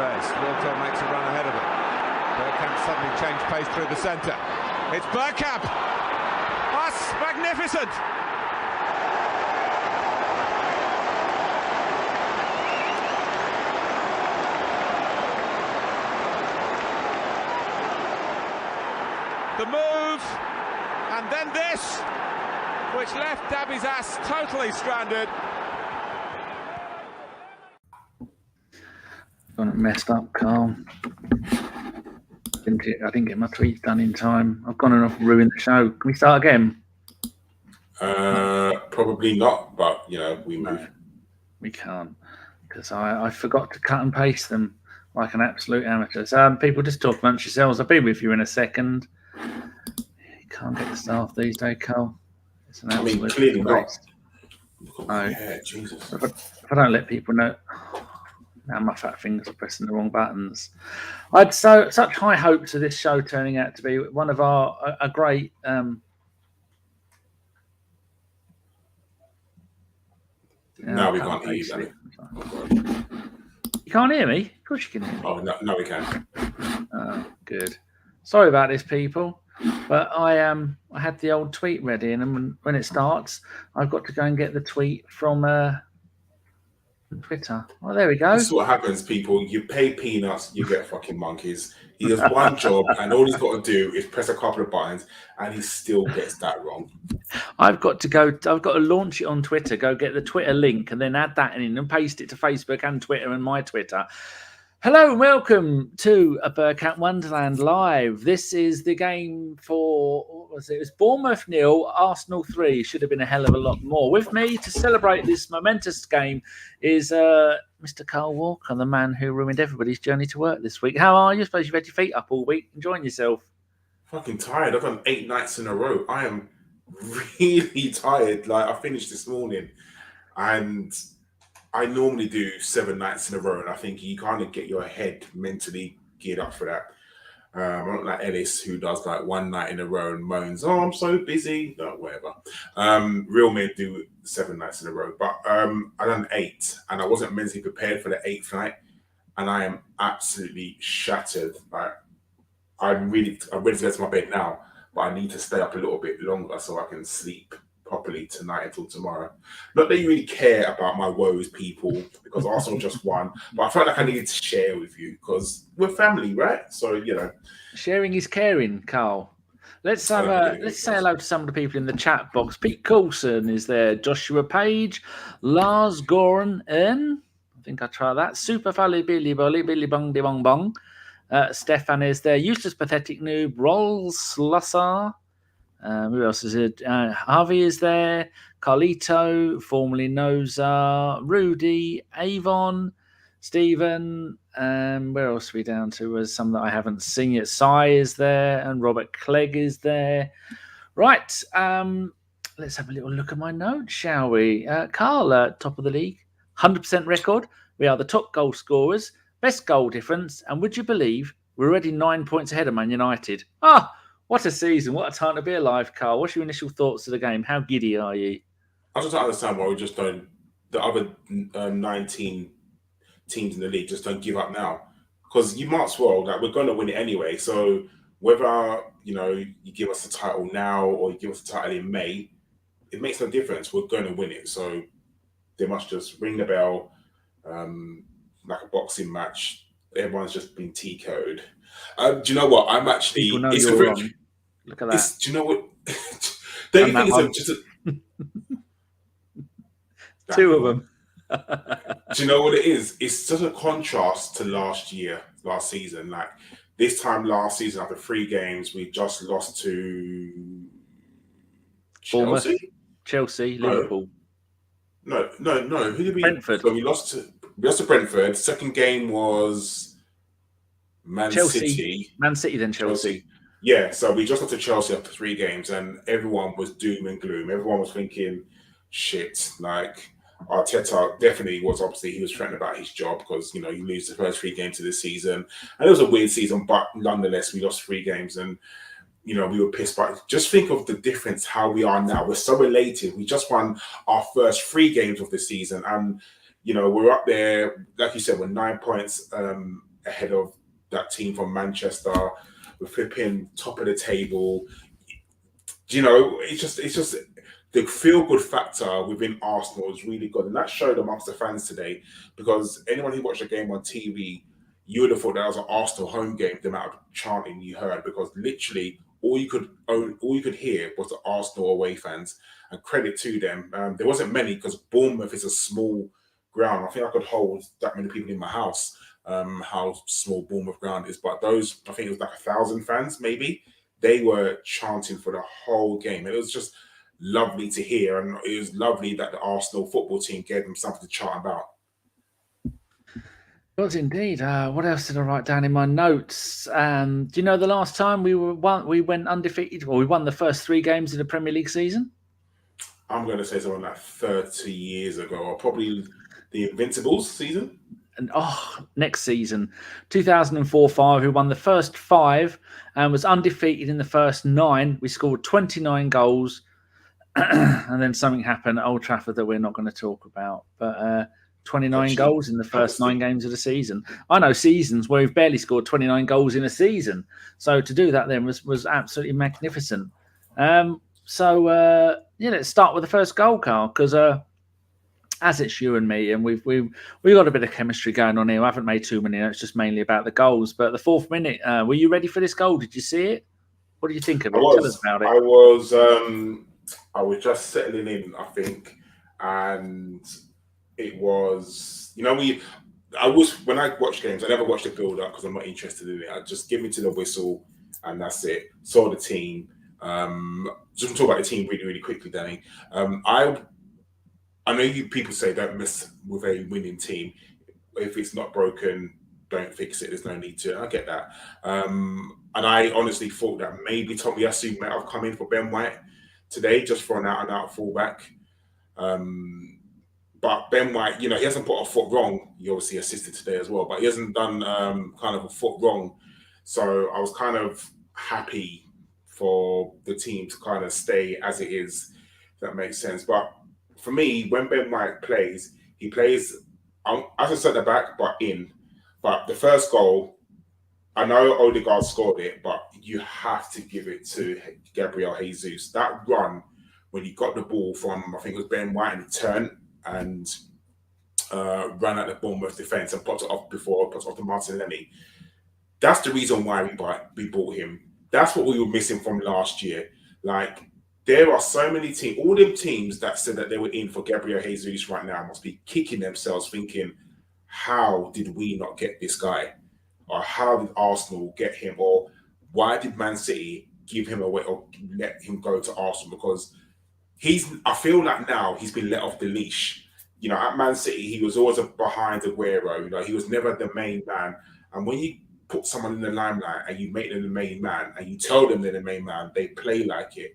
space. Wilton makes a run ahead of it. Bergkamp suddenly changed pace through the centre. It's Bergkamp! That's magnificent! The move, and then this, which left Dabby's ass totally stranded. Got it messed up, Karl. I didn't get my tweets done in time. I've gone and ruined the show. Can we start again? Probably not, but we move. No, we can't because I forgot to cut and paste them like an absolute amateur. So people, just talk amongst yourselves. I'll be with you in a second. You can't get the staff these days, Karl. It's an absolute clearly waste. not. Yeah, Jesus. If I don't let people know. Now my fat fingers are pressing the wrong buttons. I'd such high hopes of this show turning out to be one of a great. No, we can't hear you. You can't hear me? Of course you can hear me. Oh, no, we can. Oh, good. Sorry about this, people. But I had the old tweet ready, and when it starts, I've got to go and get the tweet from Twitter. Oh, there we go. This is what happens, people. You pay peanuts, you get fucking monkeys. He has one job, and all he's got to do is press a couple of buttons, and he still gets that wrong. I've got to launch it on Twitter, go get the Twitter link, and then add that in and paste it to Facebook and Twitter and my Twitter. Hello and welcome to a Bergkamp Wonderland Live. This is the game for, what was it? It was Bournemouth 0, Arsenal 3. Should have been a hell of a lot more. With me to celebrate this momentous game is Mr. Karl Walker, the man who ruined everybody's journey to work this week. How are you? I suppose you've had your feet up all week, enjoying yourself. Fucking tired. I've done 8 nights in a row. I am really tired. Like, I finished this morning, and I normally do 7 nights in a row, and I think you kind of get your head mentally geared up for that. I'm not like Ellis, who does like 1 night in a row and moans, "Oh, I'm so busy." No, whatever. Real men do 7 nights in a row, but I done 8, and I wasn't mentally prepared for the 8th night, and I am absolutely shattered. Like, I'm ready to go to my bed now, but I need to stay up a little bit longer so I can sleep properly tonight until tomorrow. Not that you really care about my woes, people, because Arsenal just won, but I felt like I needed to share with you because we're family, right? So sharing is caring, Karl. Let's say hello to some of the people in the chat box. Pete Coulson is there. Joshua Page, Lars Goran N. I think I try that. Super Fally Billy Bolly Billy Bong De Bong Bong. Stefan is there. Eustace Pathetic Noob. Rolls Slussar. Who else is it? Harvey is there. Carlito, formerly Noza, Rudy, Avon, Stephen. Where else are we down to? Was some that I haven't seen yet. Sai is there, and Robert Clegg is there. Right. Let's have a little look at my notes, shall we? Karl, top of the league, 100% record. We are the top goal scorers, best goal difference, and would you believe we're already 9 points ahead of Man United? What a season. What a time to be alive, Karl. What's your initial thoughts of the game? How giddy are you? I just don't understand why we just don't, the other 19 teams in the league just don't give up now. Because you might as well, like, we're going to win it anyway. So whether, you give us the title now or you give us the title in May, it makes no difference. We're going to win it. So they must just ring the bell like a boxing match. Everyone's just been T-code. Do you know what? I'm actually. It's you're wrong. Look at that. Do you know what? Don't you think it's two of them? Do you know what it is? It's such a contrast to last season. Like, this time last season, after 3 games, we just lost to Chelsea, Liverpool. No. Who did we? Brentford. So we lost to Brentford. Second game was Chelsea. Man City, then Chelsea. Yeah, so we just got to Chelsea after 3 games, and everyone was doom and gloom. Everyone was thinking, shit, like, Arteta definitely was, obviously, he was threatened about his job because, you lose the first 3 games of the season. And it was a weird season, but nonetheless, we lost 3 games, and, we were pissed. But just think of the difference, how we are now. We're so elated. We just won our first 3 games of the season, and, we're up there, like you said, we're 9 points ahead of that team from Manchester. We're flipping top of the table. You know, it's just the feel-good factor within Arsenal is really good, and that showed amongst the fans today. Because anyone who watched the game on TV, you would have thought that was an Arsenal home game. The amount of chanting you heard, because literally all you could hear was the Arsenal away fans. And credit to them. There wasn't many, because Bournemouth is a small ground. I think I could hold that many people in my house. How small Bournemouth ground is, but those, I think it was like 1,000 fans maybe. They were chanting for the whole game. It was just lovely to hear, and it was lovely that the Arsenal football team gave them something to chant about. It was indeed. What else did I write down in my notes? Do you know the last time we went undefeated, or we won the first 3 games in the Premier League season? I'm going to say something like 30 years ago, or probably the Invincibles season. And next season, 2004-05, we won the first 5 and was undefeated in the first 9. We scored 29 goals, and then something happened at Old Trafford that we're not going to talk about. But 29 goals in the first 9 games of the season. I know seasons where we've barely scored 29 goals in a season. So to do that then was absolutely magnificent. Let's start with the first goal, Karl, because as it's you and me, and we've got a bit of chemistry going on here. I haven't made too many notes, just mainly about the goals. But the 4th minute, were you ready for this goal? Did you see it? What do you think of it? Tell us about it. I was just settling in, I think, and it was, when I watch games, I never watch the build up because I'm not interested in it. I just give me to the whistle, and that's it. Saw the team. Just talk about the team really, really quickly, Danny. I know you people say don't mess with a winning team. If it's not broken, don't fix it. There's no need to. I get that. And I honestly thought that maybe Tomiyasu might have come in for Ben White today, just for an out-and-out fullback. But Ben White, he hasn't put a foot wrong. He obviously assisted today as well, but he hasn't done kind of a foot wrong. So I was kind of happy for the team to kind of stay as it is, if that makes sense. But for me, when Ben White plays, he plays as a centre back, but in. But the first goal, I know Odegaard scored it, but you have to give it to Gabriel Jesus. That run, when he got the ball from, I think it was Ben White, and he turned and ran at the Bournemouth defence and popped it off to Martinelli. That's the reason why we bought him. That's what we were missing from last year. Like, there are so many teams, all them teams that said that they were in for Gabriel Jesus right now must be kicking themselves thinking, how did we not get this guy? Or how did Arsenal get him? Or why did Man City give him away or let him go to Arsenal? Because I feel like now he's been let off the leash. At Man City, he was always behind Aguero. He was never the main man. And when you put someone in the limelight and you make them the main man and you tell them they're the main man, they play like it.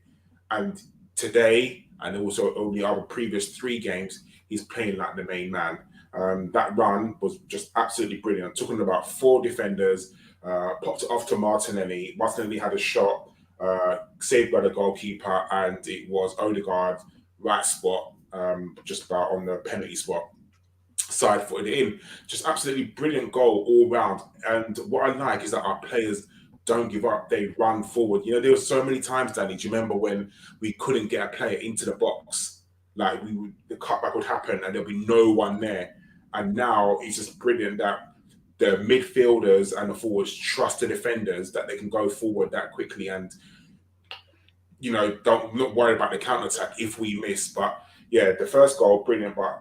And today, and also over the other previous 3 games, he's playing like the main man. That run was just absolutely brilliant. Took on about 4 defenders, popped it off to Martinelli. Martinelli had a shot, saved by the goalkeeper, and it was Odegaard, right spot, just about on the penalty spot. Side footed it in. Just absolutely brilliant goal all round. And what I like is that our players don't give up. They run forward. There were so many times, Danny, do you remember when we couldn't get a player into the box? Like, the cutback would happen and there'll be no one there. And now it's just brilliant that the midfielders and the forwards trust the defenders that they can go forward that quickly and, not worry about the counter-attack if we miss. But yeah, the first goal, brilliant. But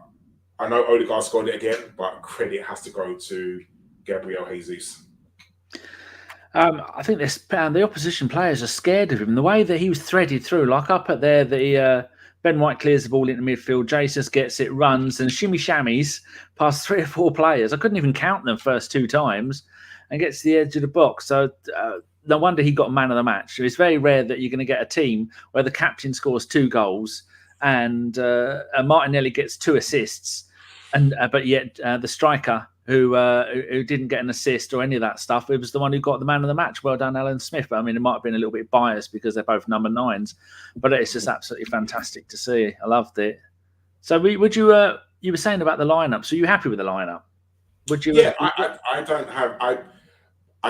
I know Odegaard scored it again, but credit has to go to Gabriel Jesus. I think the opposition players are scared of him. The way that he was threaded through, like up at there, Ben White clears the ball into midfield, Jesus gets it, runs, and shimmy shammies past 3 or 4 players. I couldn't even count them first 2 times, and gets to the edge of the box. So no wonder he got man of the match. It's very rare that you're going to get a team where the captain scores 2 goals and Martinelli gets 2 assists, but yet the striker who didn't get an assist or any of that stuff, it was the one who got the man of the match. Well done, Alan Smith. But, I mean, it might have been a little bit biased because they're both number 9s, but it's just absolutely fantastic to see. I loved it. So you were saying about the lineup. So you happy with the lineup? Would you? Yeah, I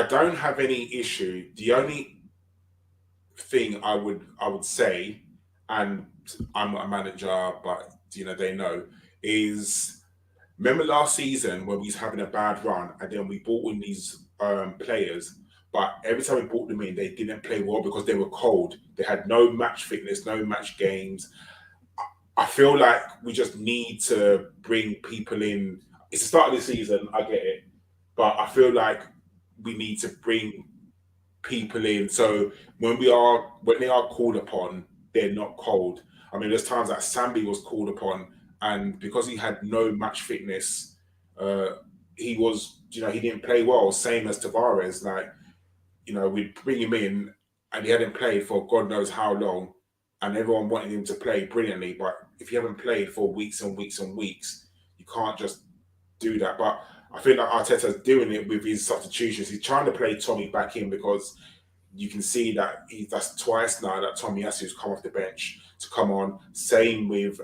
don't have any issue. The only thing I would say, and I'm not a manager, but they know, is remember last season when we was having a bad run and then we brought in these players, but every time we brought them in, they didn't play well because they were cold. They had no match fitness, no match games. I feel like we just need to bring people in. It's the start of the season, I get it, but I feel like we need to bring people in so when they are called upon, they're not cold. I mean, there's times that Sambi was called upon, and because he had no match fitness, he was, he didn't play well. Same as Tavares, we'd bring him in, and he hadn't played for God knows how long, and everyone wanted him to play brilliantly. But if you haven't played for weeks and weeks and weeks, you can't just do that. But I feel like Arteta's doing it with his substitutions. He's trying to play Tommy back in because you can see that that's twice now that Tomiyasu's come off the bench to come on. Same with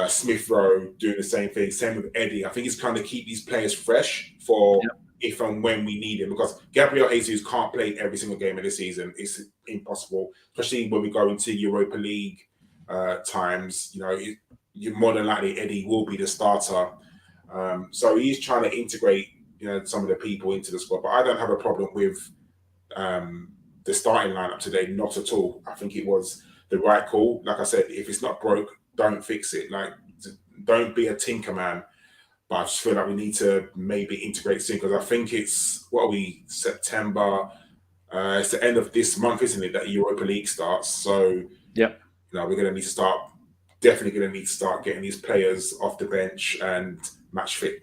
Smith Rowe doing the same thing. Same with Eddie. I think he's trying to keep these players fresh for if and when we need him, because Gabriel Jesus can't play every single game of the season. It's impossible, especially when we go into Europa League times. You're more than likely Eddie will be the starter. So he's trying to integrate, some of the people into the squad. But I don't have a problem with the starting lineup today. Not at all. I think it was the right call. Like I said, if it's not broke, don't fix it. Don't be a tinker man. But I just feel like we need to maybe integrate soon, because I think it's, September? It's the end of this month, isn't it, that Europa League starts? So, we're going to need to start, definitely going to need to start getting these players off the bench and match fit.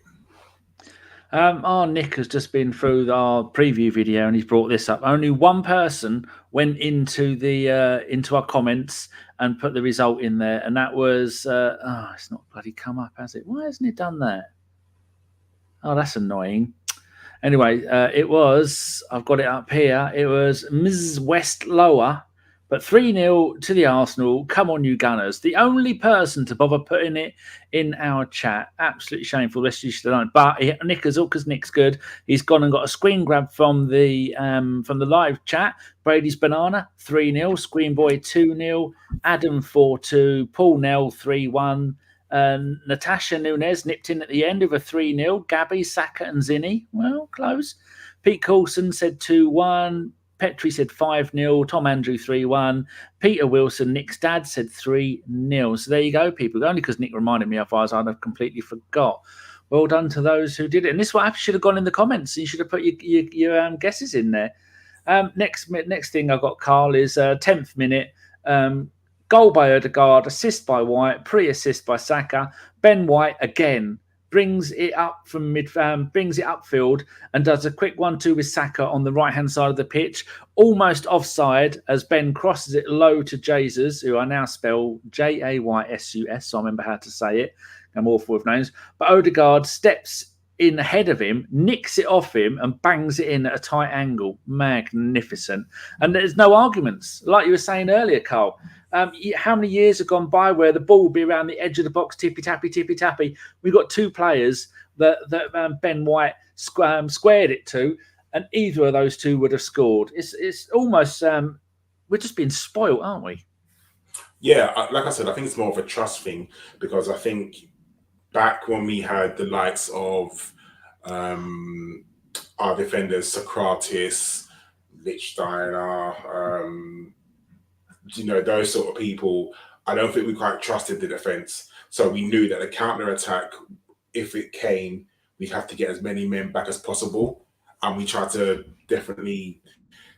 Our Nick has just been through our preview video and he's brought this up. Only one person went into our comments and put the result in there, and that was it's not bloody come up, has it? Why hasn't it done that? Oh, that's annoying. Anyway, it was, I've got it up here, it was Ms. West Lower, but 3-0 to the Arsenal. Come on, you Gunners. The only person to bother putting it in our chat. Absolutely shameful. Rest you should have done it. But Nick is all, because Nick's good. He's gone and got a screen grab from the live chat. Brady's Banana 3-0. Screen Boy 2-0. Adam 4-2. Paul Nell 3-1. Natasha Nunez nipped in at the end of a 3-0. Gabby, Saka, and Zinni. Well, close. Pete Coulson said 2-1. Petri said 5-0. Tom Andrew 3-1. Peter Wilson, Nick's dad, said 3-0. So there you go, people. Only because Nick reminded me, otherwise I'd have completely forgot. Well done to those who did it. And this one should have gone in the comments. You should have put your guesses in there. Next thing I got, Karl, is 10th minute. Goal by Odegaard, assist by White, pre-assist by Saka. Ben White again brings it up from brings it upfield and does a quick 1-2 with Saka on the right-hand side of the pitch, almost offside as Ben crosses it low to Jesus, who I now spell Jaysus, so I remember how to say it. I'm awful with names. But Odegaard steps in ahead of him, nicks it off him and bangs it in at a tight angle. Magnificent. And there's no arguments. Like you were saying earlier, Karl, how many years have gone by where the ball will be around the edge of the box, tippy-tappy. We've got two players that Ben White squared it to, and either of those two would have scored. It's almost, we're just being spoiled, aren't we? Yeah, like I said, I think it's more of a trust thing, because I think back when we had the likes of our defenders, Socrates, Lichtsteiner, those sort of people, I don't think we quite trusted the defence. So we knew that the counter-attack, if it came, we'd have to get as many men back as possible. And we tried to definitely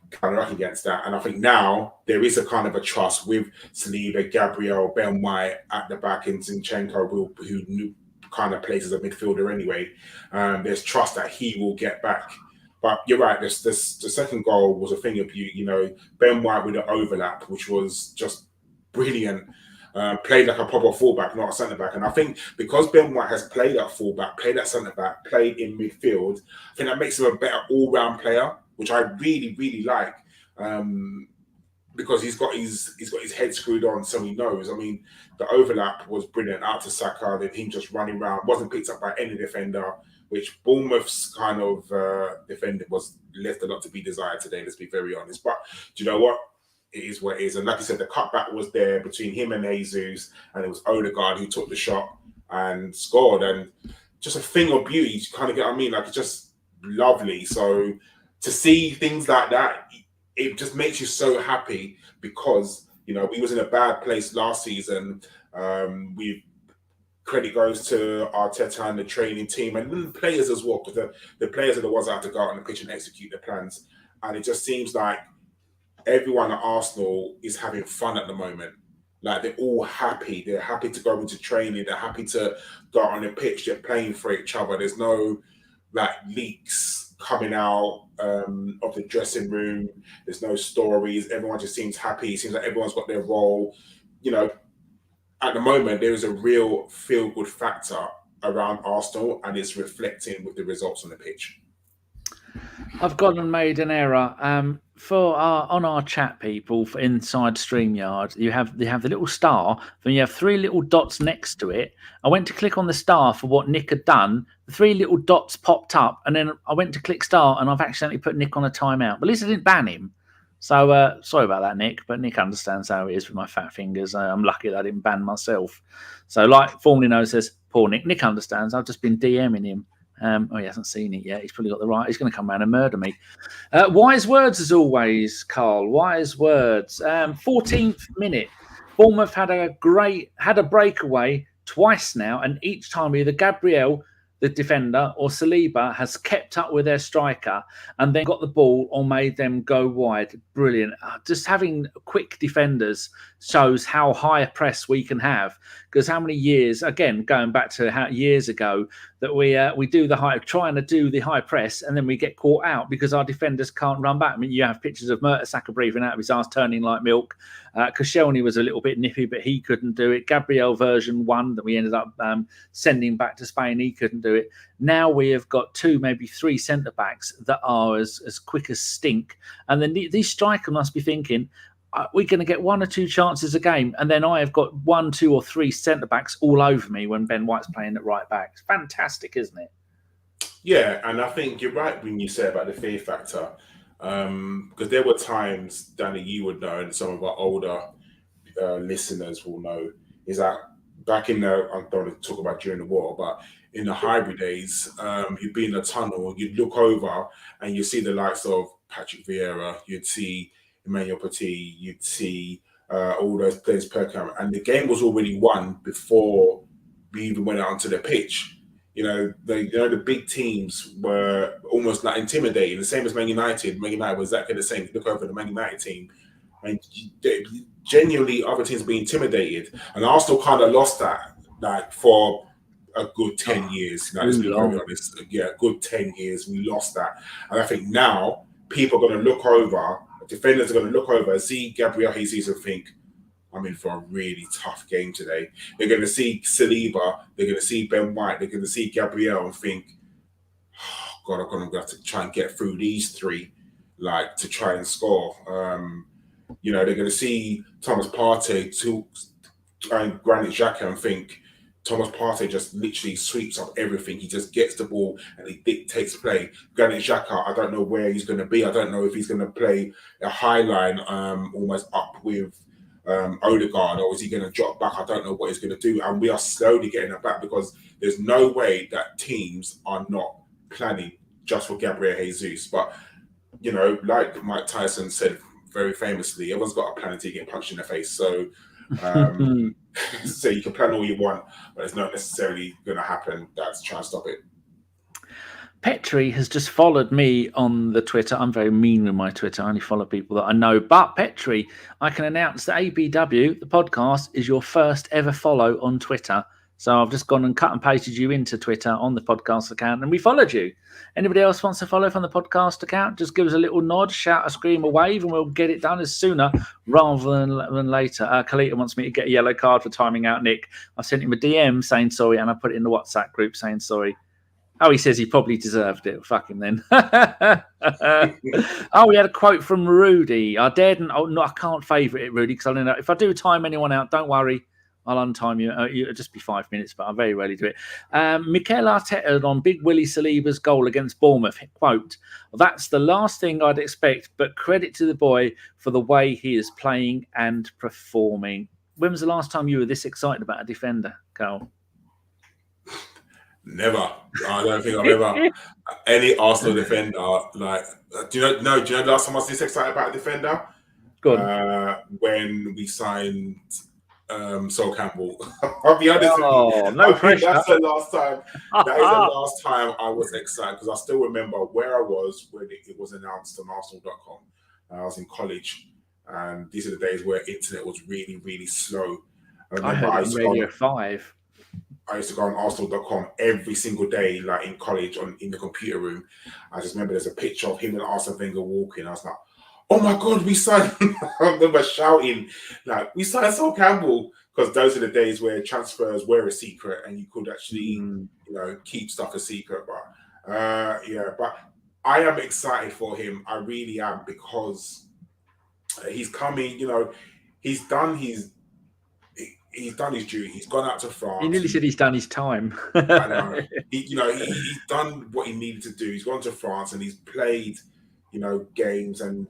counter-attack against that. And I think now there is a kind of a trust with Saliba, Gabriel, Ben White at the back, and Zinchenko, who kind of plays as a midfielder anyway. There's trust that he will get back. But you're right, the second goal was a thing of Ben White with an overlap, which was just brilliant. Played like a proper fullback, not a centre-back. And I think because Ben White has played at fullback, played at centre-back, played in midfield, I think that makes him a better all-round player, which I really, really like. because he's got his head screwed on, so he knows. I mean, the overlap was brilliant out to Saka, then him just running around, wasn't picked up by any defender, which Bournemouth's kind of defender was left a lot to be desired today, let's be very honest. But do you know what? It is what it is. And like I said, the cutback was there between him and Jesus, and it was Odegaard who took the shot and scored. And just a thing of beauty, you kind of get what I mean? Like, it's just lovely. So to see things like that, it just makes you so happy, because, you know, we was in a bad place last season. Credit goes to Arteta and the training team and the players as well, because the players are the ones that have to go out on the pitch and execute their plans. And it just seems like everyone at Arsenal is having fun at the moment. Like, they're all happy. They're happy to go into training. They're happy to go out on the pitch. They're playing for each other. There's no like leaks coming out of the dressing room. There's no stories. Everyone just seems happy. It seems like everyone's got their role. You know, at the moment, there is a real feel-good factor around Arsenal, and it's reflecting with the results on the pitch. I've gone and made an error. On our chat, people, for inside StreamYard, you have the little star, then you have three little dots next to it. I went to click on the star for what Nick had done. The three little dots popped up, and then I went to click start, and I've accidentally put Nick on a timeout. But at least I didn't ban him. So sorry about that, Nick, but Nick understands how it is with my fat fingers. I'm lucky that I didn't ban myself. So like formerly known as poor Nick. Nick understands. I've just been DMing him. He hasn't seen it yet. He's probably got the right. He's going to come around and murder me. Wise words as always, Karl. Wise words. 14th minute. Bournemouth had a breakaway twice now, and each time either Gabriel, the defender, or Saliba has kept up with their striker and then got the ball or made them go wide. Brilliant. Just having quick defenders shows how high a press we can have. Because how many years, again, going back to years ago, that we do trying to do the high press, and then we get caught out because our defenders can't run back. I mean, you have pictures of Saka breathing out of his arse, turning like milk. Koscielny was a little bit nippy, but he couldn't do it. Gabriel version 1 that we ended up sending back to Spain, he couldn't do it. Now we have got 2, maybe 3 centre-backs that are as quick as stink. And then these strikers must be thinking, we're going to get 1 or 2 chances a game, and then I have got 1, 2 or 3 centre-backs all over me when Ben White's playing at right back. It's fantastic, isn't it? Yeah, and I think you're right when you say about the fear factor, because there were times, Danny, you would know, and some of our older listeners will know, is that back in the, I don't want to talk about during the war, but in the hybrid days, you'd be in a tunnel and you'd look over and you see the likes of Patrick Vieira, you'd see Emile, you'd see all those players, Bergkamp, and the game was already won before we even went out onto the pitch. You know, the big teams were almost like intimidating, the same as Man United. Man United was exactly the same. You look over the Man United team, and genuinely other teams being intimidated. And Arsenal kind of lost that, like, for a good 10 years. Let's be very honest. Yeah, a good 10 years. We lost that. And I think now people are going to look over, defenders are going to look over, see Gabriel Jesus and think, I'm in for a really tough game today. They're going to see Saliba, they're going to see Ben White, they're going to see Gabriel and think, oh, God, I'm going to have to try and get through these 3, like, to try and score. They're going to see Thomas Partey and Granit Xhaka and think, Thomas Partey just literally sweeps up everything. He just gets the ball and he dictates play. Granit Xhaka, I don't know where he's going to be. I don't know if he's going to play a high line almost up with Odegaard, or is he going to drop back? I don't know what he's going to do. And we are slowly getting it back, because there's no way that teams are not planning just for Gabriel Jesus. But, like Mike Tyson said very famously, everyone's got a plan until you get punched in the face. So so you can plan all you want, but it's not necessarily going to happen. That's trying to stop it. Petri has just followed me on the Twitter. I'm very mean with my Twitter. I only follow people that I know. But Petri, I can announce that ABW, the podcast, is your first ever follow on Twitter. So I've just gone and cut and pasted you into Twitter on the podcast account, and we followed you. Anybody else wants to follow from the podcast account? Just give us a little nod, shout, a scream, a wave, and we'll get it done as sooner rather than later. Kalita wants me to get a yellow card for timing out Nick. I sent him a DM saying sorry, and I put it in the WhatsApp group saying sorry. Oh, he says he probably deserved it. Fuck him then. Oh, we had a quote from Rudy. I daren't. Oh no, I can't favourite it, Rudy, because I don't know if I do time anyone out. Don't worry, I'll untime you. It'll just be 5 minutes, but I very rarely do it. Mikel Arteta on Big Willie Saliba's goal against Bournemouth. Quote: "That's the last thing I'd expect, but credit to the boy for the way he is playing and performing." When was the last time you were this excited about a defender, Karl? Never. I don't think I've ever any Arsenal defender like. Do you know the last time I was this excited about a defender? Go on. When we signed Sol Campbell. I'll be honest with you. No pressure. That's the last time. That is the last time I was excited because I still remember where I was when it was announced on Arsenal.com. I was in college, and these are the days where internet was really, really slow. I heard it on Radio 5. I used to go on Arsenal.com every single day, like in college, in the computer room. I just remember there's a picture of him and Arsene Wenger walking. I was like, "Oh my God, we signed!" I remember shouting, "Like we signed Sol Campbell," because those are the days where transfers were a secret and you could actually, keep stuff a secret. But but I am excited for him. I really am because he's coming. He's done his. He's done his duty. He's gone out to France. He nearly said he's done his time. I know. He's done what he needed to do. He's gone to France and he's played, games, and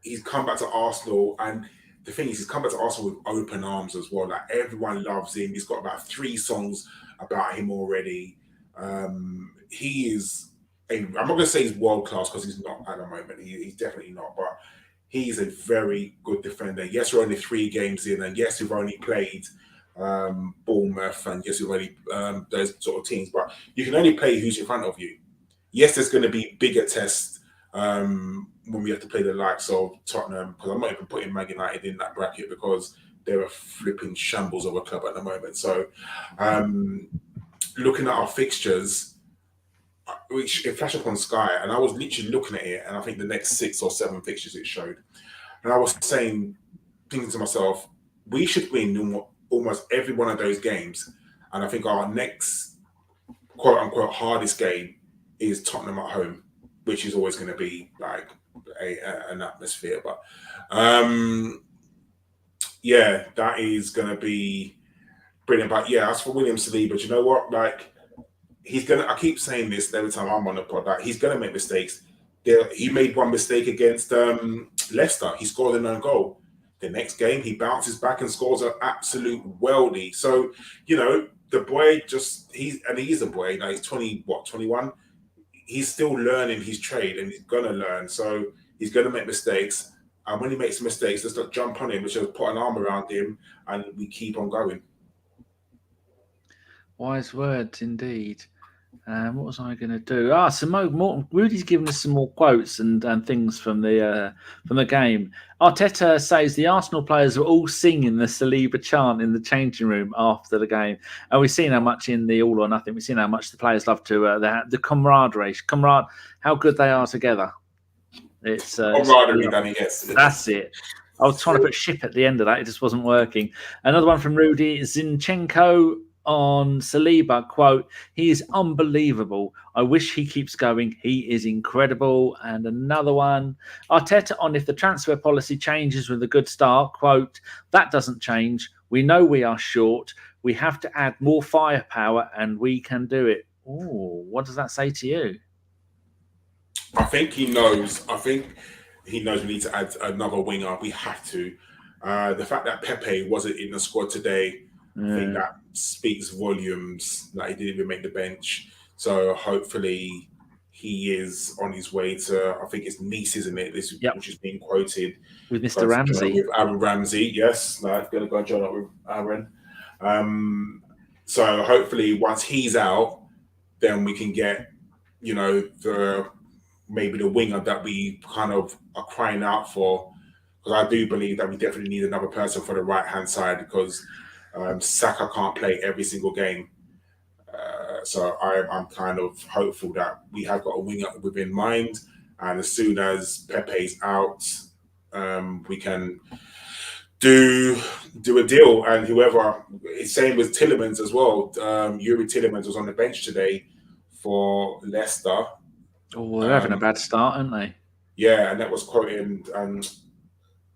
he's come back to Arsenal. And the thing is, he's come back to Arsenal with open arms as well. Like everyone loves him. He's got about 3 songs about him already. He is. I'm not going to say he's world class because he's not at the moment. He's definitely not. But he's a very good defender. Yes, we're only 3 games in, and yes, we've only played Bournemouth, and yes, we've only those sort of teams. But you can only play who's in front of you. Yes, there's going to be bigger tests when we have to play the likes of Tottenham, because I'm not even putting Man United in that bracket because they're a flipping shambles of a club at the moment. So, looking at our fixtures, which it flashed up on Sky, and I was literally looking at it, and I think the next 6 or 7 fixtures it showed, and I was thinking to myself, we should win almost every one of those games, and I think our next quote unquote hardest game is Tottenham at home, which is always going to be like an atmosphere. But that is going to be brilliant. But as for William Saliba, do you know what? Like, I keep saying this every time I'm on the pod, like he's going to make mistakes. He made one mistake against Leicester. He scored an own goal. The next game, he bounces back and scores an absolute worldie. So, the boy he's a boy. Now he's 21? He's still learning his trade, and he's going to learn. So he's going to make mistakes. And when he makes mistakes, let's not jump on him. We should put an arm around him, and we keep on going. Wise words indeed. What was I going to do? Rudy's given us some more quotes and things from the game. Arteta says the Arsenal players were all singing the Saliba chant in the changing room after the game. And we've seen how much in the All or Nothing, we've seen how much the players love to the camaraderie, how good they are together. It's camaraderie, Danny, yes. That's it. I was trying to put ship at the end of that. It just wasn't working. Another one from Rudy. Zinchenko on Saliba, quote, "He is unbelievable. I wish he keeps going. He is incredible." And another one, Arteta on if the transfer policy changes with a good start, quote, "That doesn't change. We know we are short. We have to add more firepower and we can do it." Oh, what does that say to you? I think he knows. we need to add another winger. We have to. The fact that Pepe wasn't in the squad today, I think that speaks volumes. Like, he didn't even make the bench. So hopefully he is on his way to, I think it's Nice, isn't it? Which is being quoted. With Mr. Ramsey. With Aaron Ramsey, yes. I'm going to go and join up with Aaron. So hopefully once he's out, then we can get, maybe the winger that we kind of are crying out for. Because I do believe that we definitely need another person for the right-hand side, because Saka can't play every single game. So I'm kind of hopeful that we have got a winger within mind, and as soon as Pepe's out, we can do a deal. And whoever, same with Tielemans as well. Yuri Tielemans was on the bench today for Leicester. Oh, they're having a bad start, aren't they? Yeah, and that was quoting,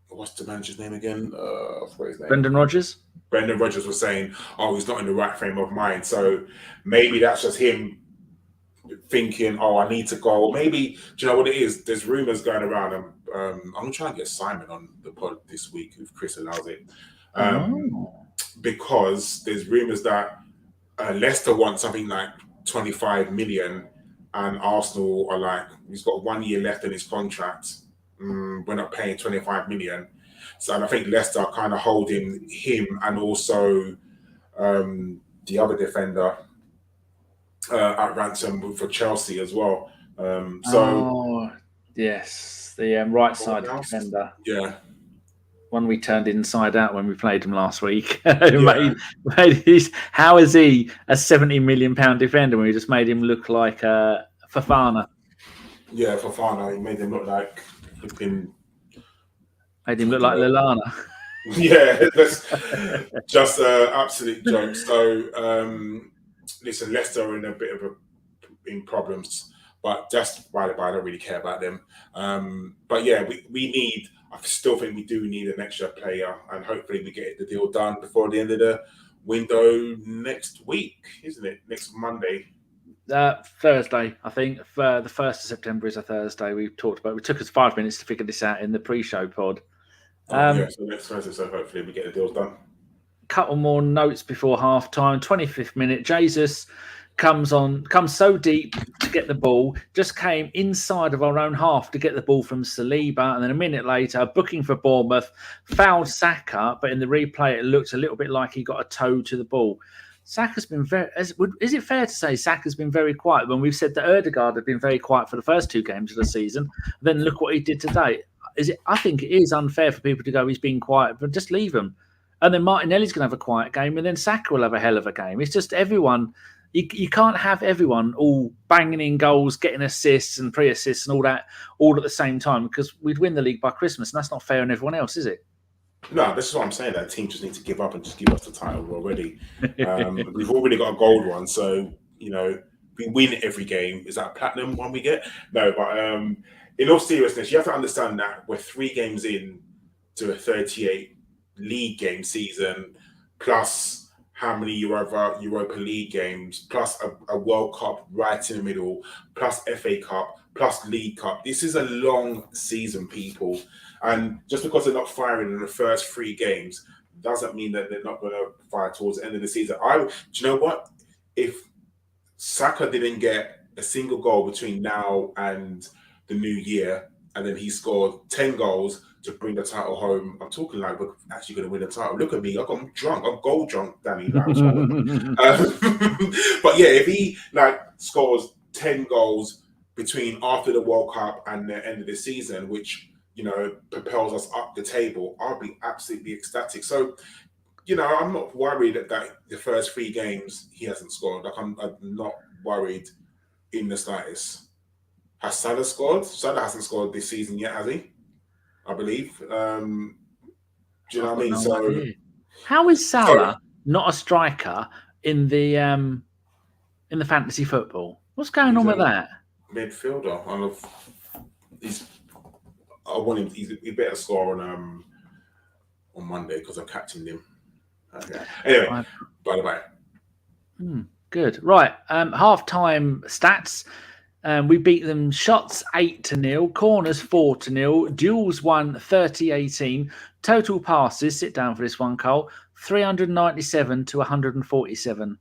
what's the manager's name again? I forgot his name. Brendan Rodgers? Brendan Rodgers was saying, oh, he's not in the right frame of mind. So maybe that's just him thinking, oh, I need to go. Or maybe, do you know what it is? There's rumours going around. I'm going to try and get Simon on the pod this week if Chris allows it. Because there's rumours that Leicester want something like 25 million and Arsenal are like, he's got 1 year left in his contract. We're not paying 25 million. So and I think Leicester are kind of holding him and also the other defender at ransom for Chelsea as well. Yes, the right side defender. Yeah. One we turned inside out when we played him last week. How is he a £70 million defender when we just made him look like Fofana? Yeah, Fofana. He made him look like flipping. Made him look like Lallana. Yeah, that's just an absolute joke. So, listen, Leicester are in a bit of in problems, but just by the by, I don't really care about them. But yeah, we need. I still think we do need an extra player, and hopefully we get the deal done before the end of the window next week, isn't it? Next Monday. Thursday, I think. The 1st of September is a Thursday. We talked about. It took us 5 minutes to figure this out in the pre-show pod. So next Thursday, so hopefully we get the deals done. Couple more notes before half time. 25th minute, Jesus comes so deep to get the ball, just came inside of our own half to get the ball from Saliba, and then a minute later, booking for Bournemouth, fouled Saka, but in the replay it looked a little bit like he got a toe to the ball. Saka's been is it fair to say Saka's been very quiet when we've said that Odegaard had been very quiet for the first 2 games of the season? Then look what he did today. I think it is unfair for people to go, he's been quiet, but just leave him. And then Martinelli's going to have a quiet game, and then Saka will have a hell of a game. It's just everyone. You can't have everyone all banging in goals, getting assists and pre-assists and all that all at the same time, because we'd win the league by Christmas, and that's not fair on everyone else, is it? No, this is what I'm saying. That team just need to give up and just give us the title already. We've already got a gold one, so we win every game. Is that a platinum one we get? No, but in all seriousness, you have to understand that we're 3 games in to a 38 league game season, plus how many Europa League games, plus a World Cup right in the middle, plus FA Cup, plus League Cup. This is a long season, people. And just because they're not firing in the first 3 games doesn't mean that they're not going to fire towards the end of the season. Do you know what? If Saka didn't get a single goal between now and the new year, and then he scored 10 goals to bring the title home, I'm talking like we're actually going to win the title. Look at me, I'm drunk. I'm goal drunk, Danny. But yeah, if he scores 10 goals between after the World Cup and the end of the season, which propels us up the table, I'll be absolutely ecstatic. So, I'm not worried that the first 3 games he hasn't scored. I'm not worried in the slightest. Has Salah scored? Salah hasn't scored this season yet, has he? I believe. Do you know what I mean? So, how is Salah not a striker in the fantasy football? What's going on with that? Midfielder. I want him. He better score on Monday because I captained him. Okay. Anyway, by the way. Good. Right. Half-time stats. We beat them shots 8-0, corners 4-0, duels won 30-18, total passes, sit down for this one, Karl, 397 to 147.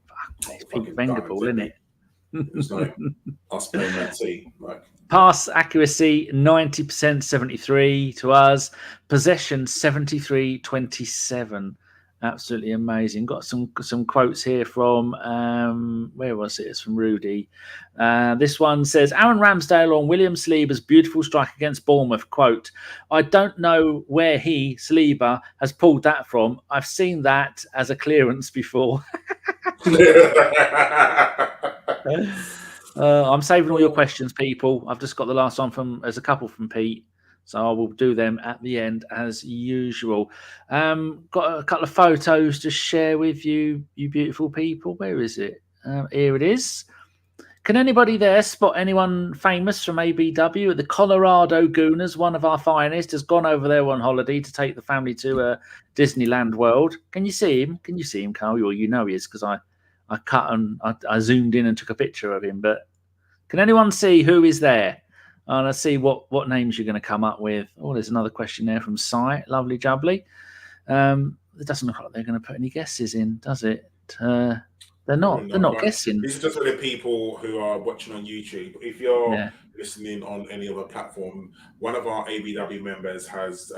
Fuck, it's Peter Wenger ball, isn't it? It's like us playing that team. Pass accuracy 90%, 73 to us. Possession 73-27. Absolutely amazing. Got some quotes here from where was it? It's from Rudy. This one says Aaron Ramsdale on William Saliba's beautiful strike against Bournemouth. Quote: I don't know where Saliba has pulled that from. I've seen that as a clearance before. I'm saving all your questions, people. I've just got the last one there's a couple from Pete. So I will do them at the end as usual. Got a couple of photos to share with you, you beautiful people. Where is it? Here it is. Can anybody there spot anyone famous from ABW? The Colorado Gooners, one of our finest, has gone over there on holiday to take the family to Disneyland World. Can you see him? Can you see him, Karl? Well, you know he is because I cut and I zoomed in and took a picture of him. But can anyone see who is there? And let's see what names you're going to come up with. Oh, there's another question there from Sai. Lovely jubbly. It doesn't look like they're going to put any guesses in, does it? They're not guessing. These are just for the people who are watching on YouTube. If you're listening on any other platform, one of our ABW members has.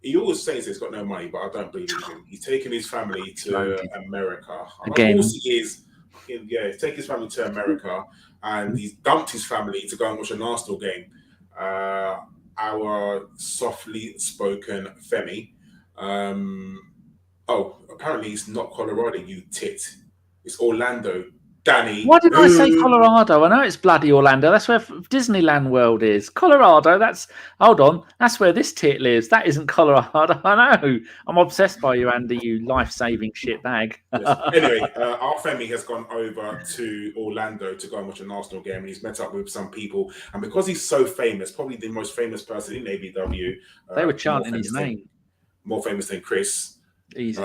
He always says he's got no money, but I don't believe him. He's taken his family to America. Again. Of course he is. He's taken his family to America, and he's dumped his family to go and watch an Arsenal game. Our softly spoken Femi. Apparently it's not Colorado, you tit. It's Orlando. Danny. Why did I say Colorado? I know it's bloody Orlando. That's where Disneyland World is. Colorado, hold on. That's where this tit lives. That isn't Colorado. I know. I'm obsessed by you, Andy, you life-saving shit bag. Yes. Anyway, our Femi has gone over to Orlando to go and watch an Arsenal game, and he's met up with some people. And because he's so famous, probably the most famous person in ABW. They were chanting his name. More famous than Chris. Easy.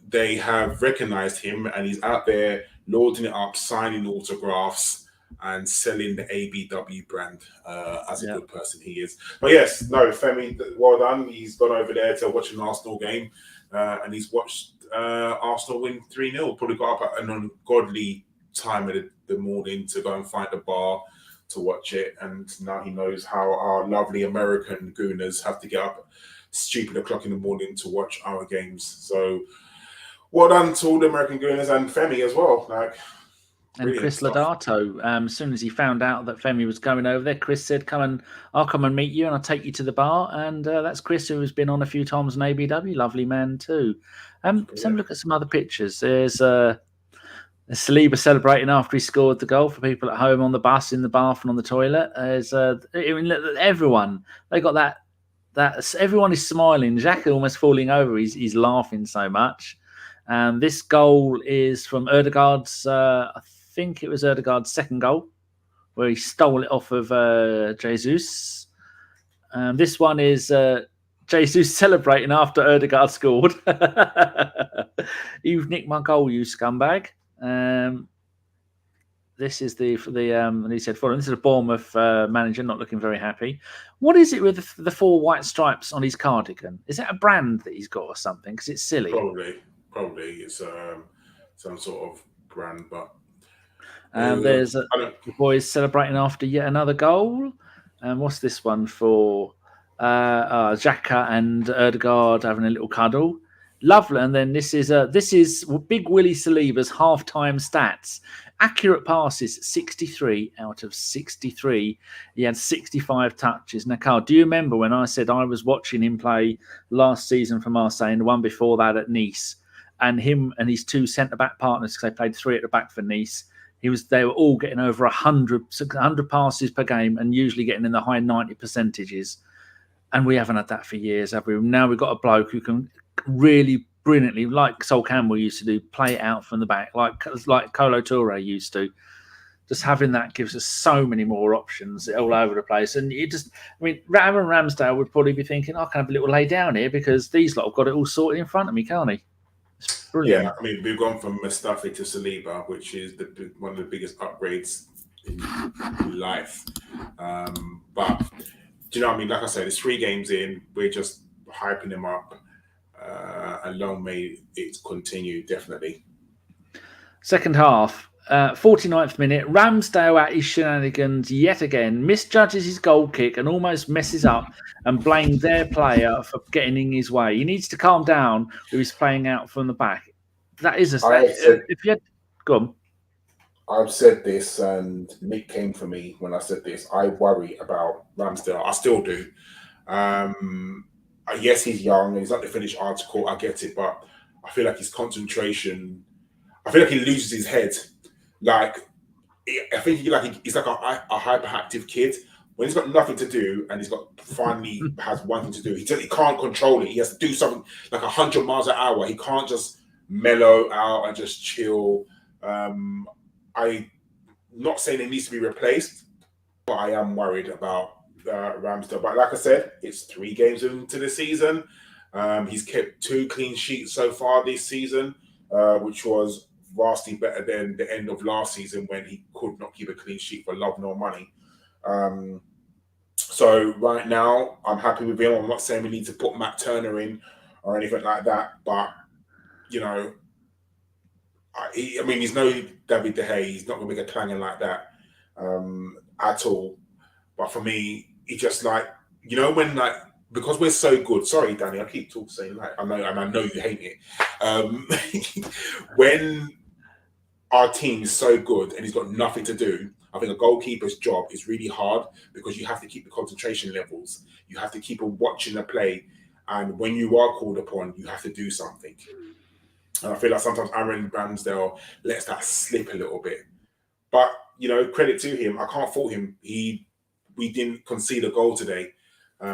They have recognized him, and he's out there loading it up, signing autographs, and selling the ABW brand as a good person he is. But yes, no, Femi, well done. He's gone over there to watch an Arsenal game, and he's watched Arsenal win 3-0. Probably got up at an ungodly time of the morning to go and find a bar to watch it, and now he knows how our lovely American Gooners have to get up stupid o'clock in the morning to watch our games. So well done to all the American Gooners and Femi as well. And Chris Lodato, as soon as he found out that Femi was going over there, Chris said, I'll come and meet you and I'll take you to the bar. And that's Chris, who has been on a few times in ABW. Lovely man too. Let's have a look at some other pictures. There's Saliba celebrating after he scored the goal for people at home, on the bus, in the bath and on the toilet. There's everyone. They got that everyone is smiling. Xhaka almost falling over. He's laughing so much. This goal is from Odegaard's. I think it was Odegaard's second goal, where he stole it off of Jesus. This one is Jesus celebrating after Odegaard scored. You've nicked my goal, you scumbag. This is and he said, this is a Bournemouth manager not looking very happy. What is it with the 4 white stripes on his cardigan? Is that a brand that he's got or something? Because it's silly. Probably it's some sort of brand, but there's the boys celebrating after yet another goal. What's this one for? Xhaka and Odegaard having a little cuddle. Lovely. And then this is Big Willie Saliba's half-time stats. Accurate passes, 63 out of 63. He had 65 touches. Now, Karl, do you remember when I said I was watching him play last season for Marseille and the one before that at Nice, and him and his 2 centre-back partners, because they played 3 at the back for Nice, they were all getting over 100 passes per game and usually getting in the high 90 percentages. And we haven't had that for years, have we? Now we've got a bloke who can really brilliantly, like Sol Campbell used to do, play it out from the back, like Kolo Touré used to. Just having that gives us so many more options all over the place. And Aaron Ramsdale would probably be thinking, I can have a little lay down here because these lot have got it all sorted in front of me, can't he? It's brilliant. Yeah, we've gone from Mustafi to Saliba, which is one of the biggest upgrades in life. But do you know what I mean? Like I said, it's 3 games in. We're just hyping him up. And long may it continue, definitely. Second half, 49th minute, Ramsdale at his shenanigans yet again, misjudges his goal kick and almost messes up and blames their player for getting in his way. He needs to calm down with his playing out from the back. That is go on. I've said this, and Nick came for me when I said this. I worry about Ramsdale. I still do. Yes, he's young. He's not the finished article. I get it, but I feel like his concentration. I feel like he loses his head. I think he's like a hyperactive kid. When he's got nothing to do and finally has one thing to do, he can't control it. He has to do something like 100 miles an hour. He can't just mellow out and just chill. not saying it needs to be replaced, but I am worried about Ramsdale. But like I said, it's 3 games into the season. He's kept 2 clean sheets so far this season, which was vastly better than the end of last season when he could not keep a clean sheet for love nor money. So right now, I'm happy with him. I'm not saying we need to put Matt Turner in or anything like that, but you know, I mean, he's no David De Gea. He's not going to make a clanging like that at all. But for me, he just like, you know, when like, because we're so good. Sorry, Danny, I keep saying like, I know, and I know you hate it. When our team is so good and he's got nothing to do, I think a goalkeeper's job is really hard because you have to keep the concentration levels. You have to keep watching the play. And when you are called upon, you have to do something. And I feel like sometimes Aaron Ramsdale lets that slip a little bit. But, you know, credit to him. I can't fault him. We didn't concede a goal today.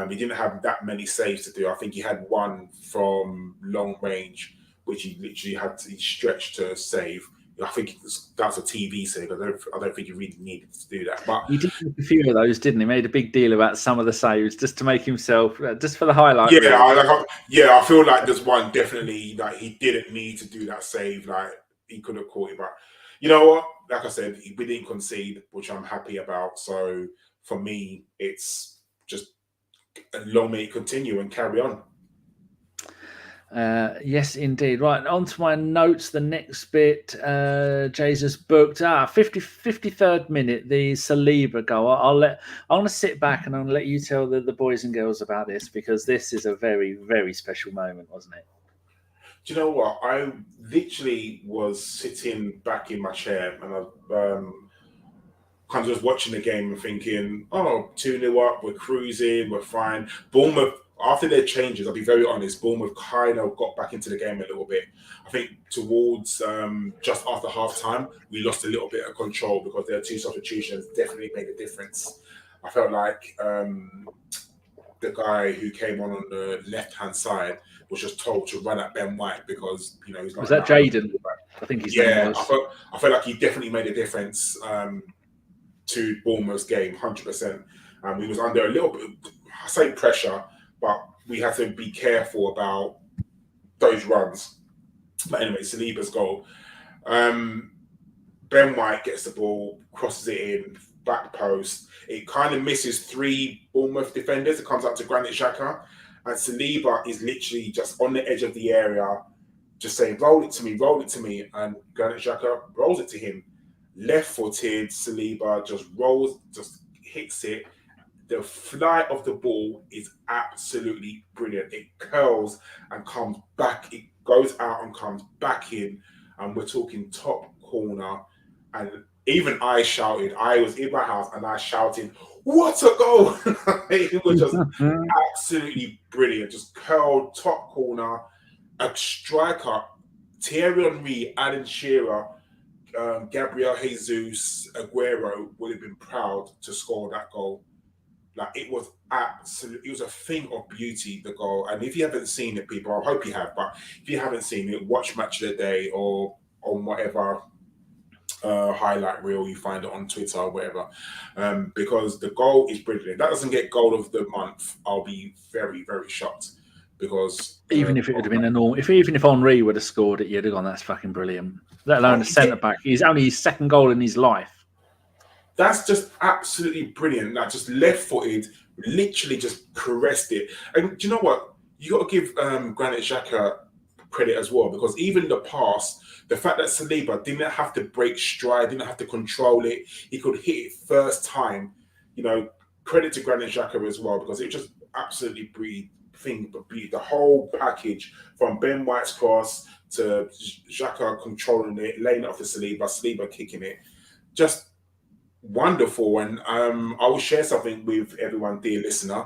He didn't have that many saves to do. I think he had one from long range, which he literally had to stretch to save. I think that's a TV save. I don't think he really needed to do that. But he did a few of those, didn't he? Made a big deal about some of the saves just to make himself, just for the highlight. Yeah, really. I feel like there's one definitely that he didn't need to do that save. Like he could have caught it, but you know what? Like I said, we didn't concede, which I'm happy about. So for me, it's just long may it continue and carry on. Yes, indeed. Right, on to my notes. The next bit, Jesus booked 53rd minute, the Saliba goal. I'm going to sit back and I'm going to let you tell the boys and girls about this because this is a very, very special moment, wasn't it? Do you know what? I literally was sitting back in my chair and I kind of just watching the game and thinking, oh, 2-0 up, we're cruising, we're fine. Bournemouth, after their changes, I'll be very honest, Bournemouth kind of got back into the game a little bit. I think towards just after half time, we lost a little bit of control because their 2 substitutions definitely made a difference. I felt like the guy who came on the left-hand side was just told to run at Ben White because, you know, he's not... Was that Jaden? I think his name was. I felt like he definitely made a difference to Bournemouth's game, 100%. We was under a little bit, I say pressure, but we have to be careful about those runs. But anyway, Saliba's goal. Ben White gets the ball, crosses it in, back post. It kind of misses 3 Bournemouth defenders. It comes up to Granit Xhaka. And Saliba is literally just on the edge of the area, just saying, roll it to me, roll it to me. And Granit Xhaka rolls it to him. Left-footed, Saliba just rolls, just hits it. The flight of the ball is absolutely brilliant. It curls and comes back. It goes out and comes back in. And we're talking top corner. And even I shouted. I was in my house and I shouted, what a goal! It was just absolutely brilliant. Just curled, top corner. A striker, Thierry Henry, Alan Shearer, Gabriel Jesus, Aguero would have been proud to score that goal. Like it was absolutely, it was a thing of beauty, the goal. And if you haven't seen it, people, I hope you have, but if you haven't seen it, watch Match of the Day or on whatever highlight reel you find it on Twitter or whatever, because the goal is brilliant. If that doesn't get goal of the month, I'll be very, very shocked. Because even if it would have been a normal, even if Henry would have scored it, you'd have gone, that's fucking brilliant. Let alone a centre back. He's only his 2nd goal in his life. That's just absolutely brilliant. Like just left-footed, literally just caressed it. And do you know what? You got to give Granit Xhaka credit as well, because even the pass, the fact that Saliba didn't have to break stride, didn't have to control it, he could hit it first time. You know, credit to Granit Xhaka as well, because it just absolutely breathed. The whole package from Ben White's cross to Xhaka controlling it, laying it off to Saliba kicking it, just wonderful. And I will share something with everyone, dear listener.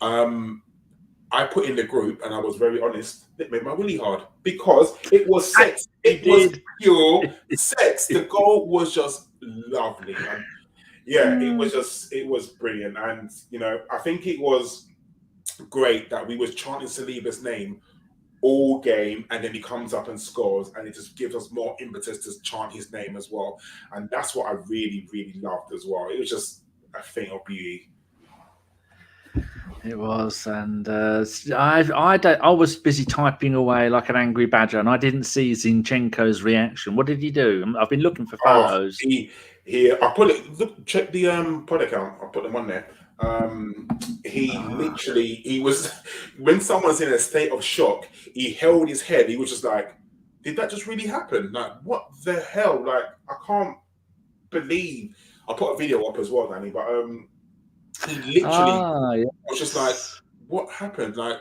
I put in the group, and I was very honest, it made my willy hard because it was sex. It was pure sex. The goal was just lovely. And yeah, it was brilliant. And you know, I think it was great that we was chanting Saliba's name all game, and then he comes up and scores, and it just gives us more impetus to chant his name as well. And that's what I really, really loved as well. It was just a thing of beauty. It was, and I was busy typing away like an angry badger, and I didn't see Zinchenko's reaction. What did he do? I've been looking for photos. I put it. Look, check the pod account. I put them on there. He was when someone's in a state of shock, he held his head. He was just like, "Did that just really happen? Like, what the hell? Like, I can't believe." I put a video up as well, Danny, but he literally was just like, "What happened? Like,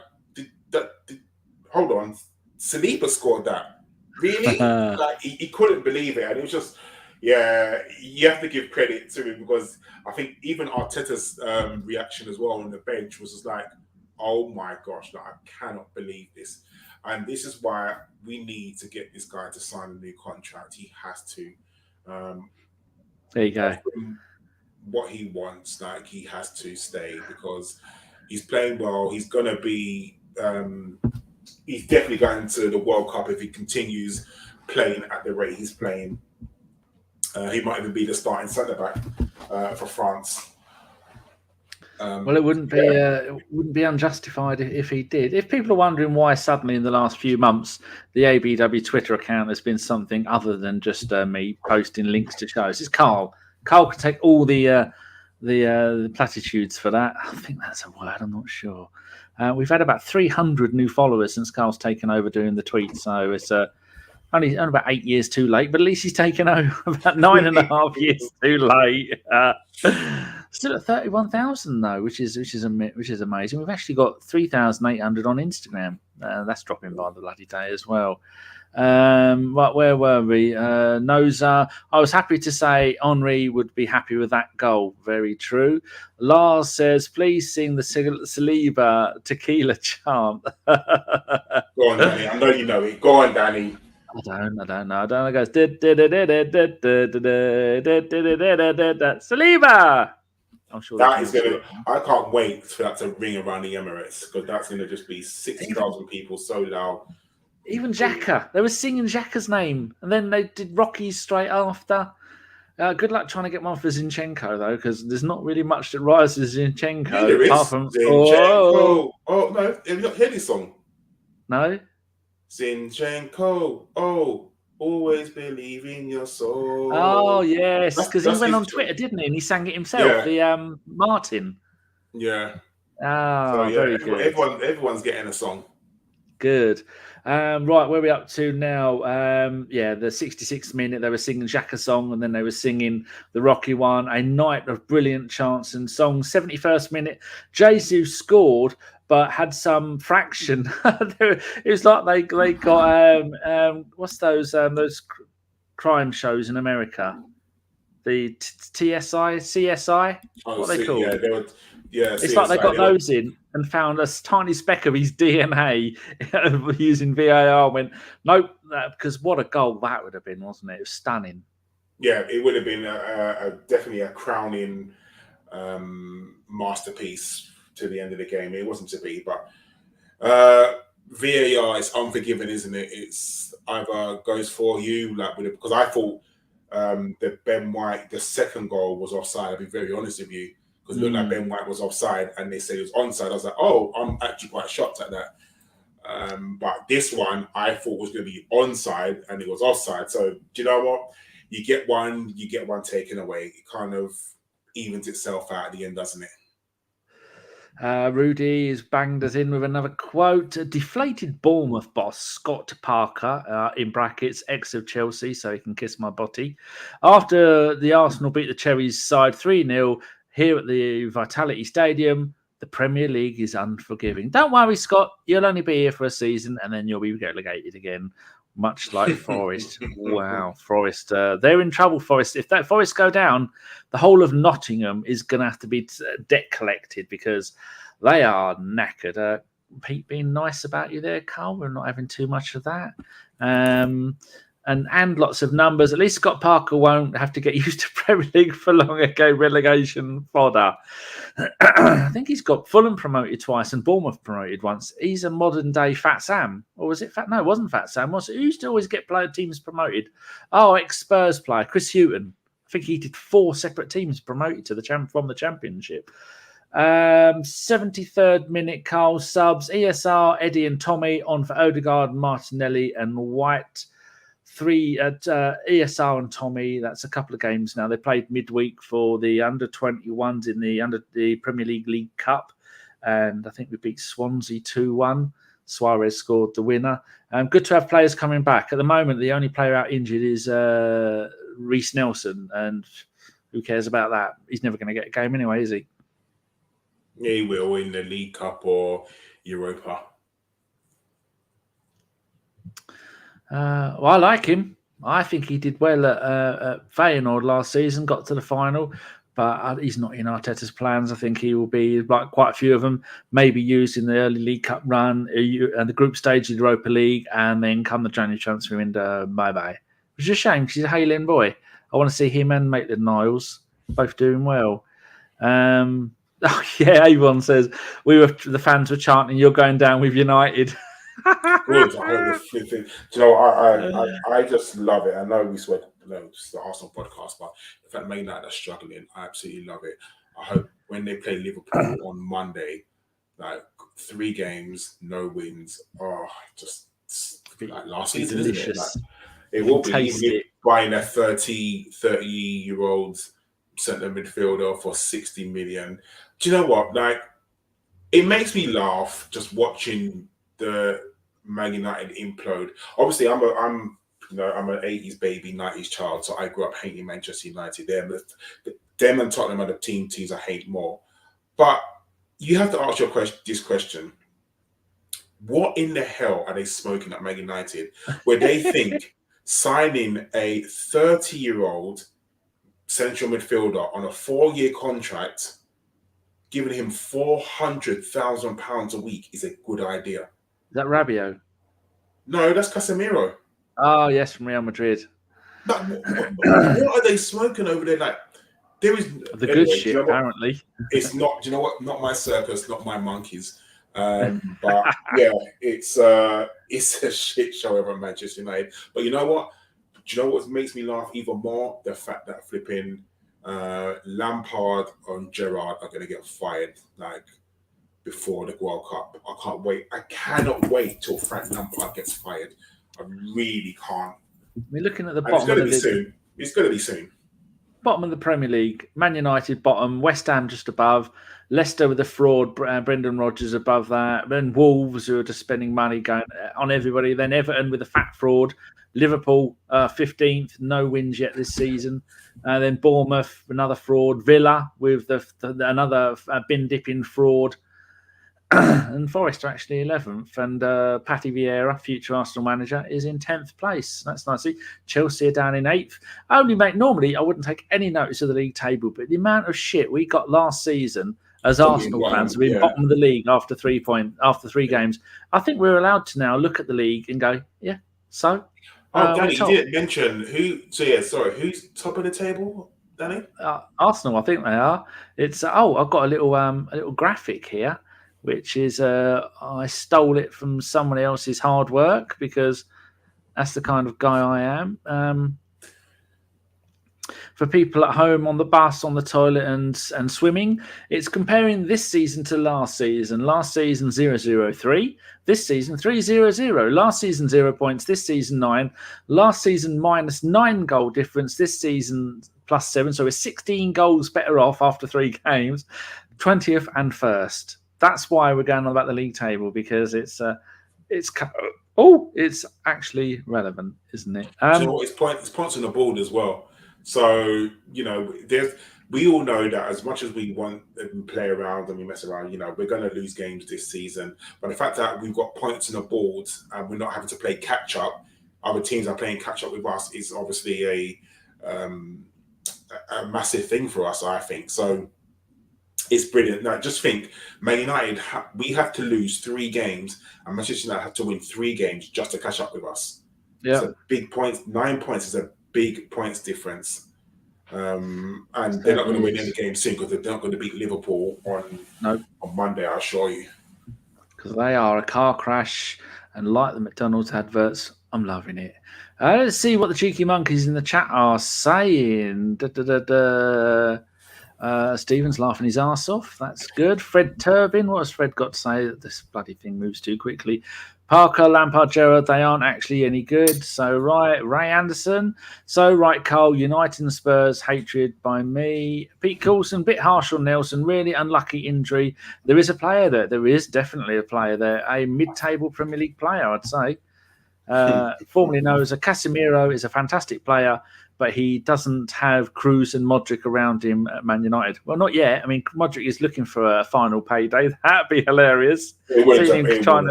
hold on, Saliba scored that? Really?" Like, he couldn't believe it, and it was just. Yeah, you have to give credit to him, because I think even Arteta's reaction as well on the bench was just like, oh my gosh, like, I cannot believe this. And this is why we need to get this guy to sign a new contract. He has to. There you go. What he wants, like, he has to stay, because he's playing well. He's going to be, he's definitely going to the World Cup if he continues playing at the rate he's playing. He might even be the starting centre-back for France. Well, it wouldn't be unjustified if he did. If people are wondering why suddenly in the last few months the ABW Twitter account has been something other than just me posting links to shows, it's Karl. Karl can take all the platitudes for that. I think that's a word. I'm not sure. We've had about 300 new followers since Karl's taken over doing the tweets, so it's only about 8 years too late, but at least he's taken over about 9.5 years too late. Still at 31,000 though, which is amazing. We've actually got 3,800 on Instagram. That's dropping by the bloody day as well. Right, where were we? Noza. I was happy to say Henry would be happy with that goal. Very true. Lars says, please sing the Saliba tequila chant. Go on, Danny. I know you know it. Go on, Danny. I don't know. It goes Saliba. I'm sure that is gonna. I can't wait for that to ring around the Emirates, because that's gonna just be 60,000 people so loud. Even Xhaka, they were singing Xhaka's name, and then they did Rocky's straight after. Good luck trying to get one for Zinchenko though, because there's not really much that rises Zinchenko. Yeah, there is. Apart from Zinchenko. Oh no, have you not heard this song? No. Zinchenko, always believe in your soul. Oh yes, because he went on Twitter, didn't he? And he sang it himself. Yeah. The Martin. Yeah. Oh, so, yeah, very good. Everyone's getting a song. Good. Right, where are we up to now? The 66th minute, they were singing Xhaka song, and then they were singing the Rocky one. A night of brilliant chants and songs. 71st minute, Jesus scored, but had some fraction. It was like they got what's those crime shows in America? The CSI. What are they called? Yeah, they were. Yeah, it's CSI, like they got those in and found a tiny speck of his DNA using VAR. Went nope, because what a goal that would have been, wasn't it? It was stunning. Yeah, it would have been definitely a crowning masterpiece to the end of the game. It wasn't to be, but VAR is unforgiving, isn't it? It's either goes for you, because I thought the Ben White, the second goal was offside. I'll be very honest with you, because it looked like Ben White was offside, and they said it was onside. I was like, oh, I'm actually quite shocked at that. But this one I thought was going to be onside, and it was offside. So do you know what? You get one taken away. It kind of evens itself out at the end, doesn't it? Rudy has banged us in with another quote. Deflated Bournemouth boss Scott Parker, in brackets, ex of Chelsea, so he can kiss my body. After the Arsenal beat the Cherries side 3-0 here at the Vitality Stadium, the Premier League is unforgiving. Don't worry, Scott. You'll only be here for a season, and then you'll be relegated again, much like Forest. Wow, Forest. They're in trouble, Forest. If that Forest go down, the whole of Nottingham is going to have to be debt collected, because they are knackered. Pete being nice about you there, Karl. We're not having too much of that. and lots of numbers. At least Scott Parker won't have to get used to Premier League for long ago relegation fodder. I think he's got Fulham promoted twice and Bournemouth promoted once. He's a modern day Fat Sam. Or was it Fat? No, it wasn't Fat Sam. Was it? Who used to always get teams promoted? Oh, ex-Spurs player, Chris Hughton. I think he did 4 separate teams promoted to from the Championship. 73rd minute, Karl subs. ESR, Eddie and Tommy on for Odegaard, Martinelli and White. 3 at ESR and Tommy. That's a couple of games now. They played midweek for the under-21s in the Premier League Cup. And I think we beat Swansea 2-1. Soares scored the winner. Good to have players coming back. At the moment, the only player out injured is Reece Nelson. And who cares about that? He's never going to get a game anyway, is he? Yeah, he will in the League Cup or Europa. Well, I like him. I think he did well at Feyenoord last season, got to the final, but he's not in Arteta's plans. I think he will be, like quite a few of them, maybe used in the early League Cup run and the group stage of the Europa League, and then come the January transfer window, bye-bye. Which is a shame because he's a Haaland boy. I want to see him and Maitland-Niles both doing well. Oh, yeah, Avon says, the fans were chanting, "You're going down with United." Good. Do you know, I just love it. I know we swear, it's the Arsenal podcast, but the fact Man United are struggling, I absolutely love it. I hope when they play Liverpool on Monday, like 3 games, no wins. Oh, just like last season, isn't it? Like, it will be even buying a 30-year-old centre midfielder for 60 million. Do you know what? Like, it makes me laugh just watching the Man United implode. Obviously, I'm an 80s baby, 90s child, so I grew up hating Manchester United. Them and Tottenham are the teams I hate more. But you have to ask this question: what in the hell are they smoking at Man United, where they think signing a 30-year-old central midfielder on a 4-year contract, giving him £400,000 a week, is a good idea? Is that Rabiot? No, that's Casemiro. Oh, yes, from Real Madrid. But what are they smoking over there? Like, there is the good shit, apparently. It's not. Do you know what? Not my circus, not my monkeys. But yeah, it's a shit show over at Manchester United. But you know what? Do you know what makes me laugh even more? The fact that flipping Lampard and Gerrard are going to get fired, like, before the World Cup. I can't wait. I cannot wait till Frank Lampard gets fired. I really can't. We're looking at the bottom. It's going to be soon. It's going to be soon. Bottom of the Premier League. Man United bottom. West Ham just above. Leicester with the fraud. Brendan Rodgers above that. Then Wolves, who are just spending money going on everybody. Then Everton with a fat fraud. Liverpool 15th. No wins yet this season. Then Bournemouth, another fraud. Villa with another bin-dipping fraud. And Forest are actually 11th, and Partey Vieira, future Arsenal manager, is in 10th place. That's nice. Chelsea are down in 8th. Normally I wouldn't take any notice of the league table, but the amount of shit we got last season as Arsenal fans have been bottom of the league after 3 games. I think we're allowed to now look at the league and go, yeah, so. Danny, you didn't mention who. So yeah, sorry, who's top of the table, Danny? Arsenal, I think they are. It's I've got a little graphic here, which is I stole it from someone else's hard work because that's the kind of guy I am. For people at home, on the bus, on the toilet and swimming, it's comparing this season to last season. Last season 0-0-3, this season 3-0-0. Last season 0 points, this season 9. Last season -9 goal difference, this season +7. So we're 16 goals better off after 3 games, 20th and 1st. That's why we're going on about the league table, because it's actually relevant, isn't it? It's points on the board as well. So, you know, we all know that as much as we want to play around and we mess around, you know, we're going to lose games this season. But the fact that we've got points on the board and we're not having to play catch up, other teams are playing catch up with us, is obviously a massive thing for us, I think. So it's brilliant. Now, just think, Man United, we have to lose 3 games, and Manchester United have to win 3 games just to catch up with us. It's a big point. 9 points is a big points difference. And they're not going to win any game soon because they're not going to beat Liverpool on Monday, I assure you. Because they are a car crash, and like the McDonald's adverts, I'm loving it. Let's see what the cheeky monkeys in the chat are saying. Stephen's laughing his ass off. That's good. Fred Turbin, what has Fred got to say? This bloody thing moves too quickly. Parker, Lampard, Gerrard, they aren't actually any good. So right, Ray Anderson. So right, Karl, United and Spurs, hatred by me. Pete Coulson, bit harsh on Nelson, really unlucky injury. There is a player there. There is definitely a player there. A mid-table Premier League player, I'd say. Formerly known as Casemiro is a fantastic player, but he doesn't have Kroos and Modric around him at Man United. Well, not yet. I mean, Modric is looking for a final payday. That'd be hilarious. It wouldn't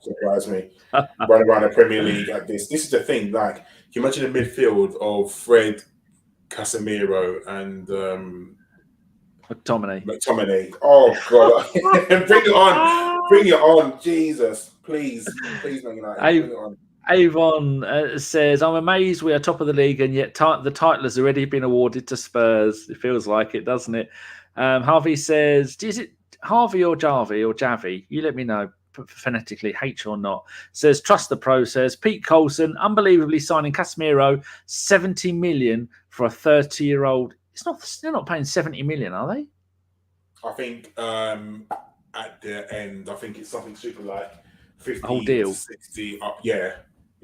surprise me. Run around the Premier League like this. This is the thing. Like, can you imagine the midfield of Fred, Casemiro, and McTominay? Oh God! Bring it on! Bring it on! Jesus, please, Man United, bring it on. Avon says, I'm amazed we are top of the league and yet the title has already been awarded to Spurs. It feels like it, doesn't it? Harvey says, is it Harvey or Jarvey or Javi? You let me know phonetically, H or not. Says, trust the process. Pete Coulson, unbelievably signing Casemiro 70 million for a 30-year-old. They're not paying 70 million, are they? I think at the end, I think it's something super like 50 whole deal. To 60 up, yeah.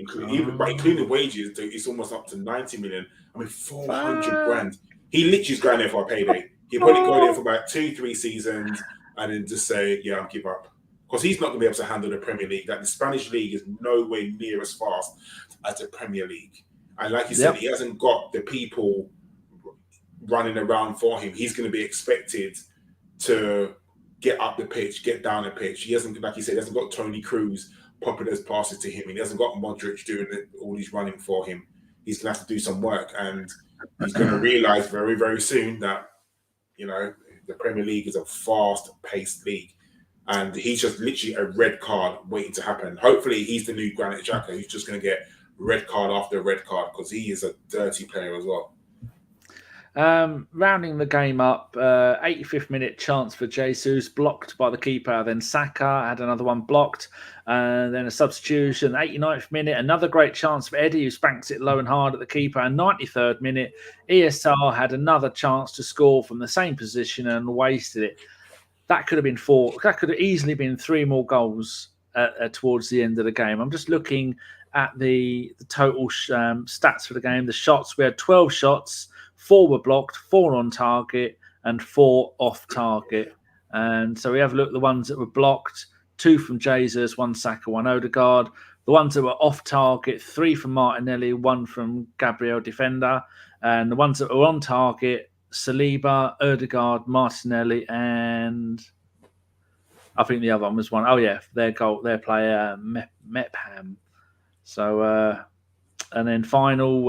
Including wages, it's almost up to 90 million. I mean, 400 grand. He literally is going there for a payday. He'll probably go there for about 2-3 seasons and then just say, yeah, I'll give up. Because he's not going to be able to handle the Premier League. Like, the Spanish league is nowhere near as fast as the Premier League. And like you said, he hasn't got the people running around for him. He's going to be expected to get up the pitch, get down the pitch. He hasn't, like you said, he hasn't got Tony Cruz popping those passes to him. He hasn't got Modric doing all these running for him. He's going to have to do some work, and he's going to realise very, very soon that, you know, the Premier League is a fast-paced league, and he's just literally a red card waiting to happen. Hopefully, he's the new Granit Xhaka who's just going to get red card after red card because he is a dirty player as well. Rounding the game up, 85th minute chance for Jesus, blocked by the keeper. Then Saka had another one blocked. And then a substitution, 89th minute, another great chance for Eddie, who spanks it low and hard at the keeper. And 93rd minute, ESR had another chance to score from the same position and wasted it. That could have been 4. That could have easily been 3 more goals towards the end of the game. I'm just looking at the total stats for the game. The shots, we had 12 shots. 4 were blocked, 4 on target, and 4 off target. And so we have a look at the ones that were blocked. 2 from Jesus, 1 Saka, 1 Odegaard. The ones that were off target, 3 from Martinelli, 1 from Gabriel, defender. And the ones that were on target, Saliba, Odegaard, Martinelli, and I think the other one was 1. Oh, yeah, their player, Mepham. So... and then final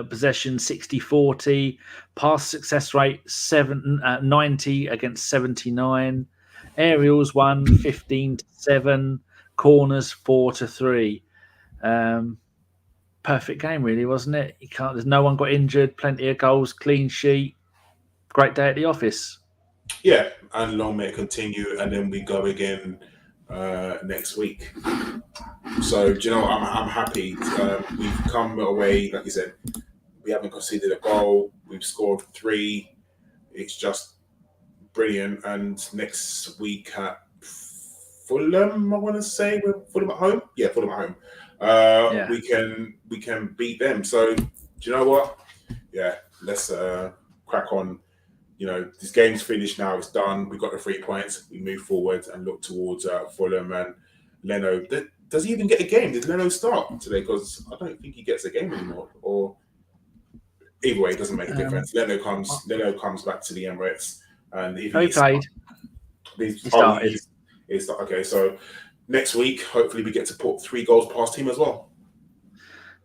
possession 60-40, pass success rate 90 against 79, aerials 15-7, corners 4-3. Perfect game, really, wasn't it? There's no one got injured, plenty of goals, clean sheet, great day at the office. Yeah, and long may it continue, and then we go again next week. So, do you know, I'm happy. We've come away, like you said, we haven't conceded a goal. We've scored 3. It's just brilliant. And next week at Fulham, I want to say, we're Fulham at home. Yeah, Fulham at home. We can beat them. So, do you know what? Yeah, let's crack on. You know, this game's finished now. It's done. We got the 3 points. We move forward and look towards Fulham and Leno. Does he even get a game? Did Leno start today? Because I don't think he gets a game anymore. Or either way, it doesn't make a difference. Leno comes back to the Emirates, and if he played, he started. Okay, so next week, hopefully, we get to put 3 goals past him as well.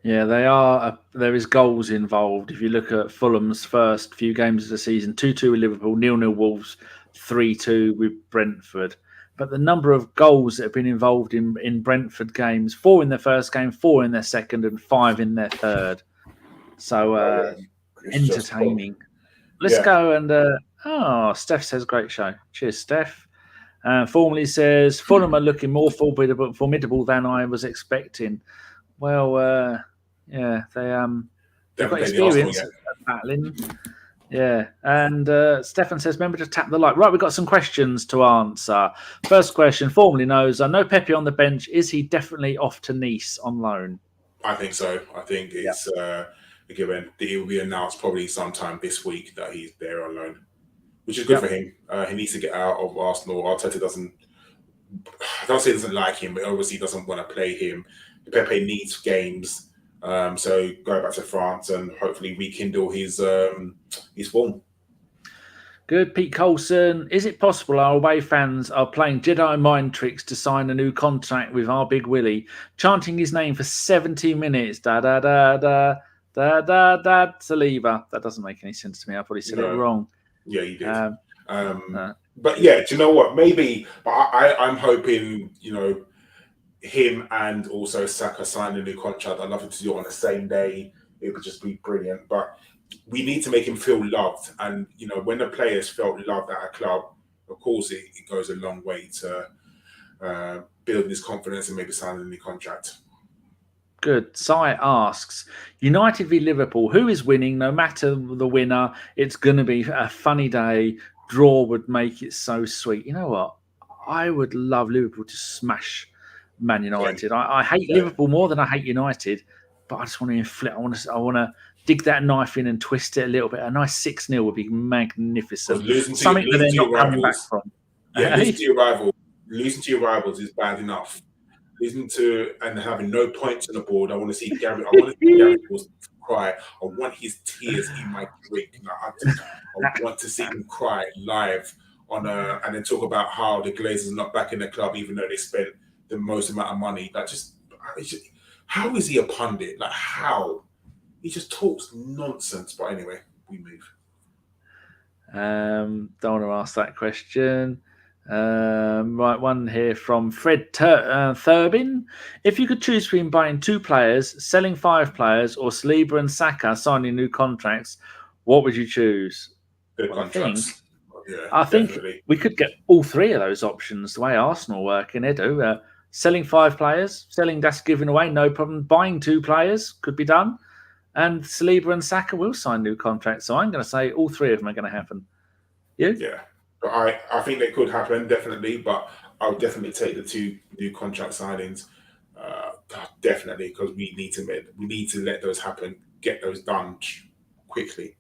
Yeah, they are. There is goals involved. If you look at Fulham's first few games of the season, 2-2 with Liverpool, 0-0 Wolves, 3-2 with Brentford. but the number of goals that have been involved in Brentford games, 4 in their first game, 4 in their second, and 5 in their third. So entertaining. Let's go and Steph says great show. Cheers, Steph. Formerly says Fulham are looking more formidable than I was expecting. Well, they've got experience at battling. Yeah, and Stefan says, remember to tap the like. Right, we've got some questions to answer. First question, formerly knows, I know Pepe on the bench. Is he definitely off to Nice on loan? I think so. I think it's given it will be announced probably sometime this week that he's there on loan, which is good for him. He needs to get out of Arsenal. Arteta I don't say he doesn't like him, but obviously doesn't want to play him. Pepe needs games. So go back to France and hopefully rekindle his form. Good. Pete Colson. Is it possible our away fans are playing Jedi mind tricks to sign a new contract with our big Willie, chanting his name for 70 minutes? Da da da da da da da. Saliba. That doesn't make any sense to me. I probably said it wrong. Yeah, you did. But yeah, do you know what? Maybe. But I'm hoping, him and also Saka sign a new contract. I'd love him to do it on the same day. It would just be brilliant. But we need to make him feel loved. And, when the players felt loved at a club, of course, it goes a long way to building his confidence and maybe signing a new contract. Good. Sai asks, United v Liverpool, who is winning? No matter the winner, it's going to be a funny day. Draw would make it so sweet. You know what? I would love Liverpool to smash Man United. I hate Liverpool more than I hate United, but I just want to inflict. I want to dig that knife in and twist it a little bit. A nice 6-0 would be magnificent. Something that they're not coming back from. Yeah, losing to your rivals is bad enough. Losing to and having no points on the board. I want to see Gabriel. I want to see Gabriel cry. I want his tears in my drink. I want to see him cry live and then talk about how the Glazers are not back in the club, even though they spent the most amount of money. How is he a pundit? Like, how? He just talks nonsense. But anyway, we move. Don't want to ask that question. Right, one here from Fred Thurbin. If you could choose between buying 2 players, selling 5 players, or Saliba and Saka signing new contracts, what would you choose? Contracts. I think we could get all 3 of those options the way Arsenal work in Edu. Selling 5 players, that's giving away, no problem. Buying 2 players could be done. And Saliba and Saka will sign new contracts. So I'm going to say all 3 of them are going to happen. You? Yeah. But I think they could happen, definitely. But I'll definitely take the 2 new contract signings. Definitely, because we need to let those happen, get those done quickly.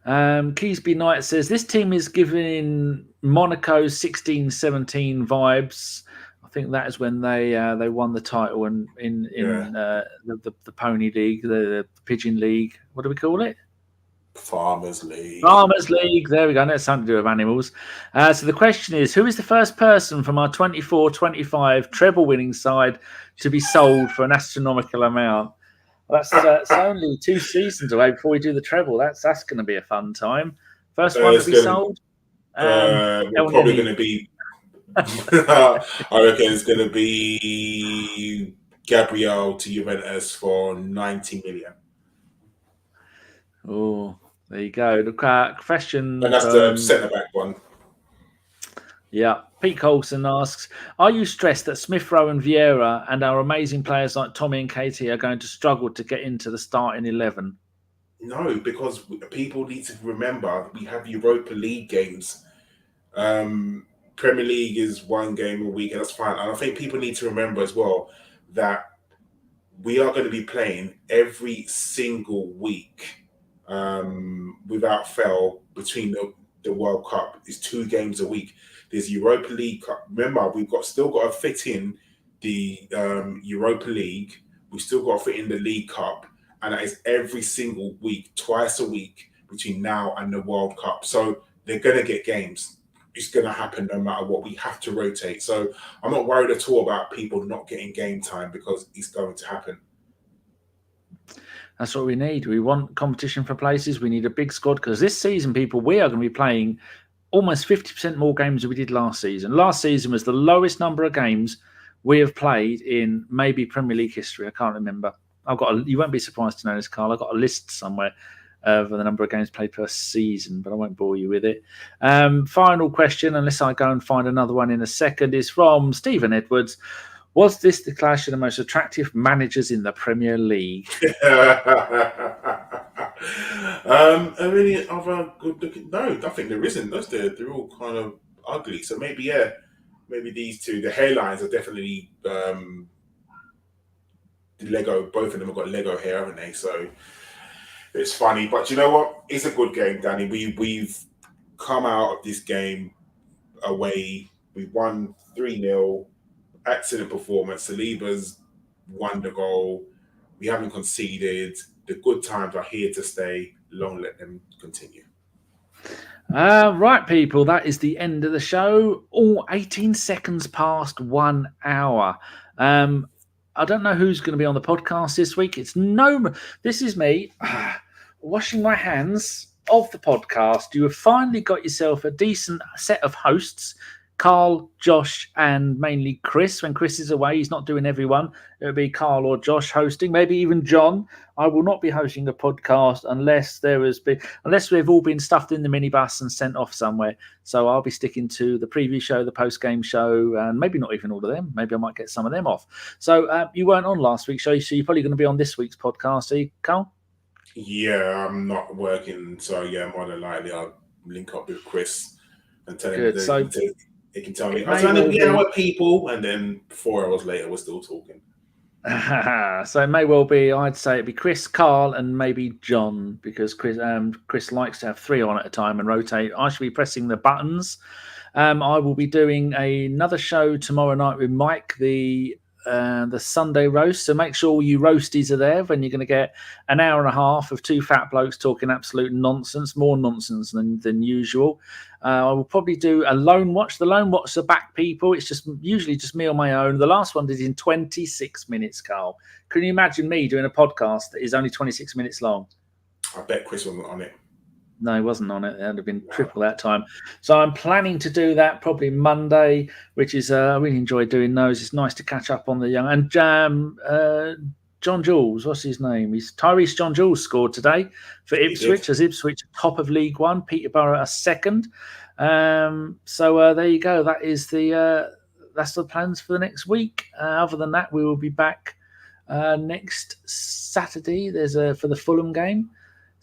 Keysby Knight says, this team is giving Monaco 16-17 vibes. I think that is when they won the title in the Pony League, the Pigeon League. What do we call it? Farmers League. Farmers League. There we go. That's something to do with animals. So the question is, who is the first person from our 24-25 treble winning side to be sold for an astronomical amount? Well, that's only 2 seasons away before we do the treble. That's going to be a fun time. First one to be sold. Probably going to be. I reckon it's going to be Gabriel to Juventus for 90 million. Oh, there you go. The question. And that's the centre-back one. Yeah. Pete Colson asks, are you stressed that Smith Rowe and Vieira and our amazing players like Tommy and Nketiah are going to struggle to get into the starting 11? No, because people need to remember we have Europa League games. Premier League is 1 game a week, and that's fine. And I think people need to remember as well that we are going to be playing every single week without fail between the World Cup. It's 2 games a week. There's Europa League Cup. Remember, we've still got to fit in the Europa League. We've still got to fit in the League Cup. And that is every single week, twice a week between now and the World Cup. So they're going to get games. It's going to happen no matter what. We have to rotate. So I'm not worried at all about people not getting game time because it's going to happen. That's what we need. We want competition for places. We need a big squad because this season, people, we are going to be playing almost 50% more games than we did last season. Last season was the lowest number of games we have played in maybe Premier League history. I can't remember. You won't be surprised to know this, Karl. I've got a list somewhere of the number of games played per season, but I won't bore you with it. Final question, unless I go and find another one in a second, is from Stephen Edwards. Was this the clash of the most attractive managers in the Premier League? Any other good looking? No, I think there isn't. They're all kind of ugly. So maybe these two. The hairlines are definitely Lego. Both of them have got Lego hair, haven't they? So it's funny. But you know what? It's a good game, Danny. We've come out of this game away. We won 3-0. Excellent performance. Saliba's won the goal. We haven't conceded. The good times are here to stay. Long let them continue. Right, people, that is the end of the show. All 18 seconds past 1 hour. I don't know who's going to be on the podcast this week. This is me washing my hands of the podcast. You have finally got yourself a decent set of hosts. Karl, Josh, and mainly Chris. When Chris is away, he's not doing everyone. It would be Karl or Josh hosting, maybe even John. I will not be hosting a podcast unless we've all been stuffed in the minibus and sent off somewhere. So I'll be sticking to the preview show, the post-game show, and maybe not even all of them. Maybe I might get some of them off. So you weren't on last week's show, so you're probably going to be on this week's podcast, are you, Karl? Yeah, I'm not working, so yeah, more than likely I'll link up with Chris and tell him he can tell me. I was trying to be with people, and then 4 hours later, we're still talking. So it may well be, I'd say it'd be Chris, Karl, and maybe John, because Chris likes to have 3 on at a time and rotate. I should be pressing the buttons. I will be doing another show tomorrow night with Mike, the Sunday roast. So make sure all you roasties are there when you're going to get an hour and a half of 2 fat blokes talking absolute nonsense, more nonsense than usual. I will probably do a lone watch. The lone watch are back, people. It's usually just me on my own. The last one did in 26 minutes, Karl. Can you imagine me doing a podcast that is only 26 minutes long? I bet Chris wasn't on it. No, he wasn't on it. It would have been triple that time. So I'm planning to do that probably Monday, which is I really enjoy doing those. It's nice to catch up on the young. And John Jules, what's his name? Tyrese John Jules scored today for Ipswich, as Ipswich top of League One, Peterborough a second. So there you go. That is that's the plans for the next week. Other than that, we will be back next Saturday. There's for the Fulham game.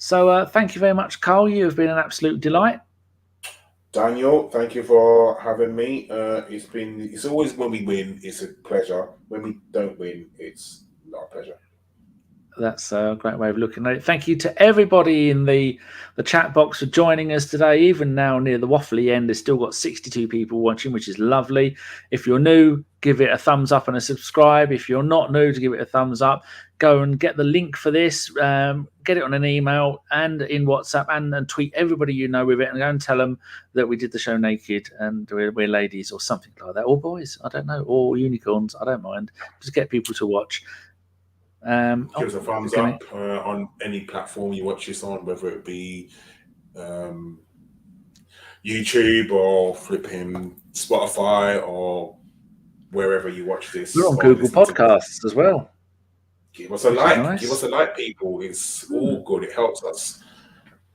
So thank you very much, Karl. You have been an absolute delight. Daniel, thank you for having me. It's always when we win, it's a pleasure. When we don't win, it's not a pleasure. That's a great way of looking at it. Thank you to everybody in the chat box for joining us today. Even now near the waffly end, there's still got 62 people watching, which is lovely. If you're new, give it a thumbs up and a subscribe. If you're not new, to give it a thumbs up. Go and get the link for this. Get it on an email and in WhatsApp and tweet everybody you know with it and go and tell them that we did the show naked and we're ladies or something like that. Or boys, I don't know. Or unicorns, I don't mind. Just get people to watch. Give us a thumbs up on any platform you watch this on, whether it be YouTube or flipping Spotify or wherever you watch this. We're on Google Podcasts as well. Give us a like. Nice. Give us a like, people. It's all good. It helps us.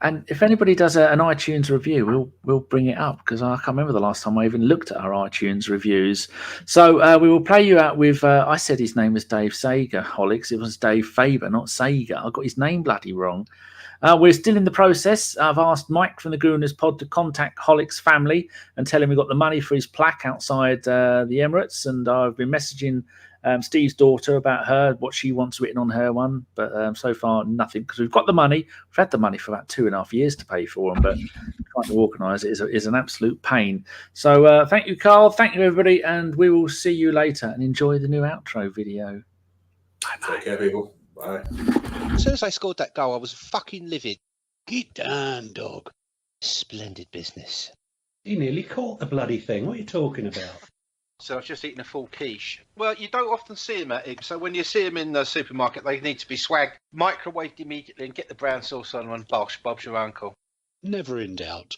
And if anybody does an iTunes review, we'll bring it up, because I can't remember the last time I even looked at our iTunes reviews. So we will play you out with, I said his name was Dave Sager, Holix. It was Dave Faber, not Sager. I got his name bloody wrong. We're still in the process. I've asked Mike from the Gooners Pod to contact Holix family and tell him we got the money for his plaque outside the Emirates. And I've been messaging Steve's daughter about what she wants written on her one, but so far nothing, because we've got the money. We've had the money for about 2.5 years to pay for them, but trying to organise it is an absolute pain. So thank you, Karl. Thank you, everybody, and we will see you later. And enjoy the new outro video. Bye-bye. Take care, people. Bye. As soon as I scored that goal, I was fucking livid. Get down, dog. Splendid business. He nearly caught the bloody thing. What are you talking about? So I've just eaten a full quiche. Well, you don't often see them at it. So when you see them in the supermarket, they need to be swagged, microwaved immediately, and get the brown sauce on and bosh, Bob's your uncle. Never in doubt.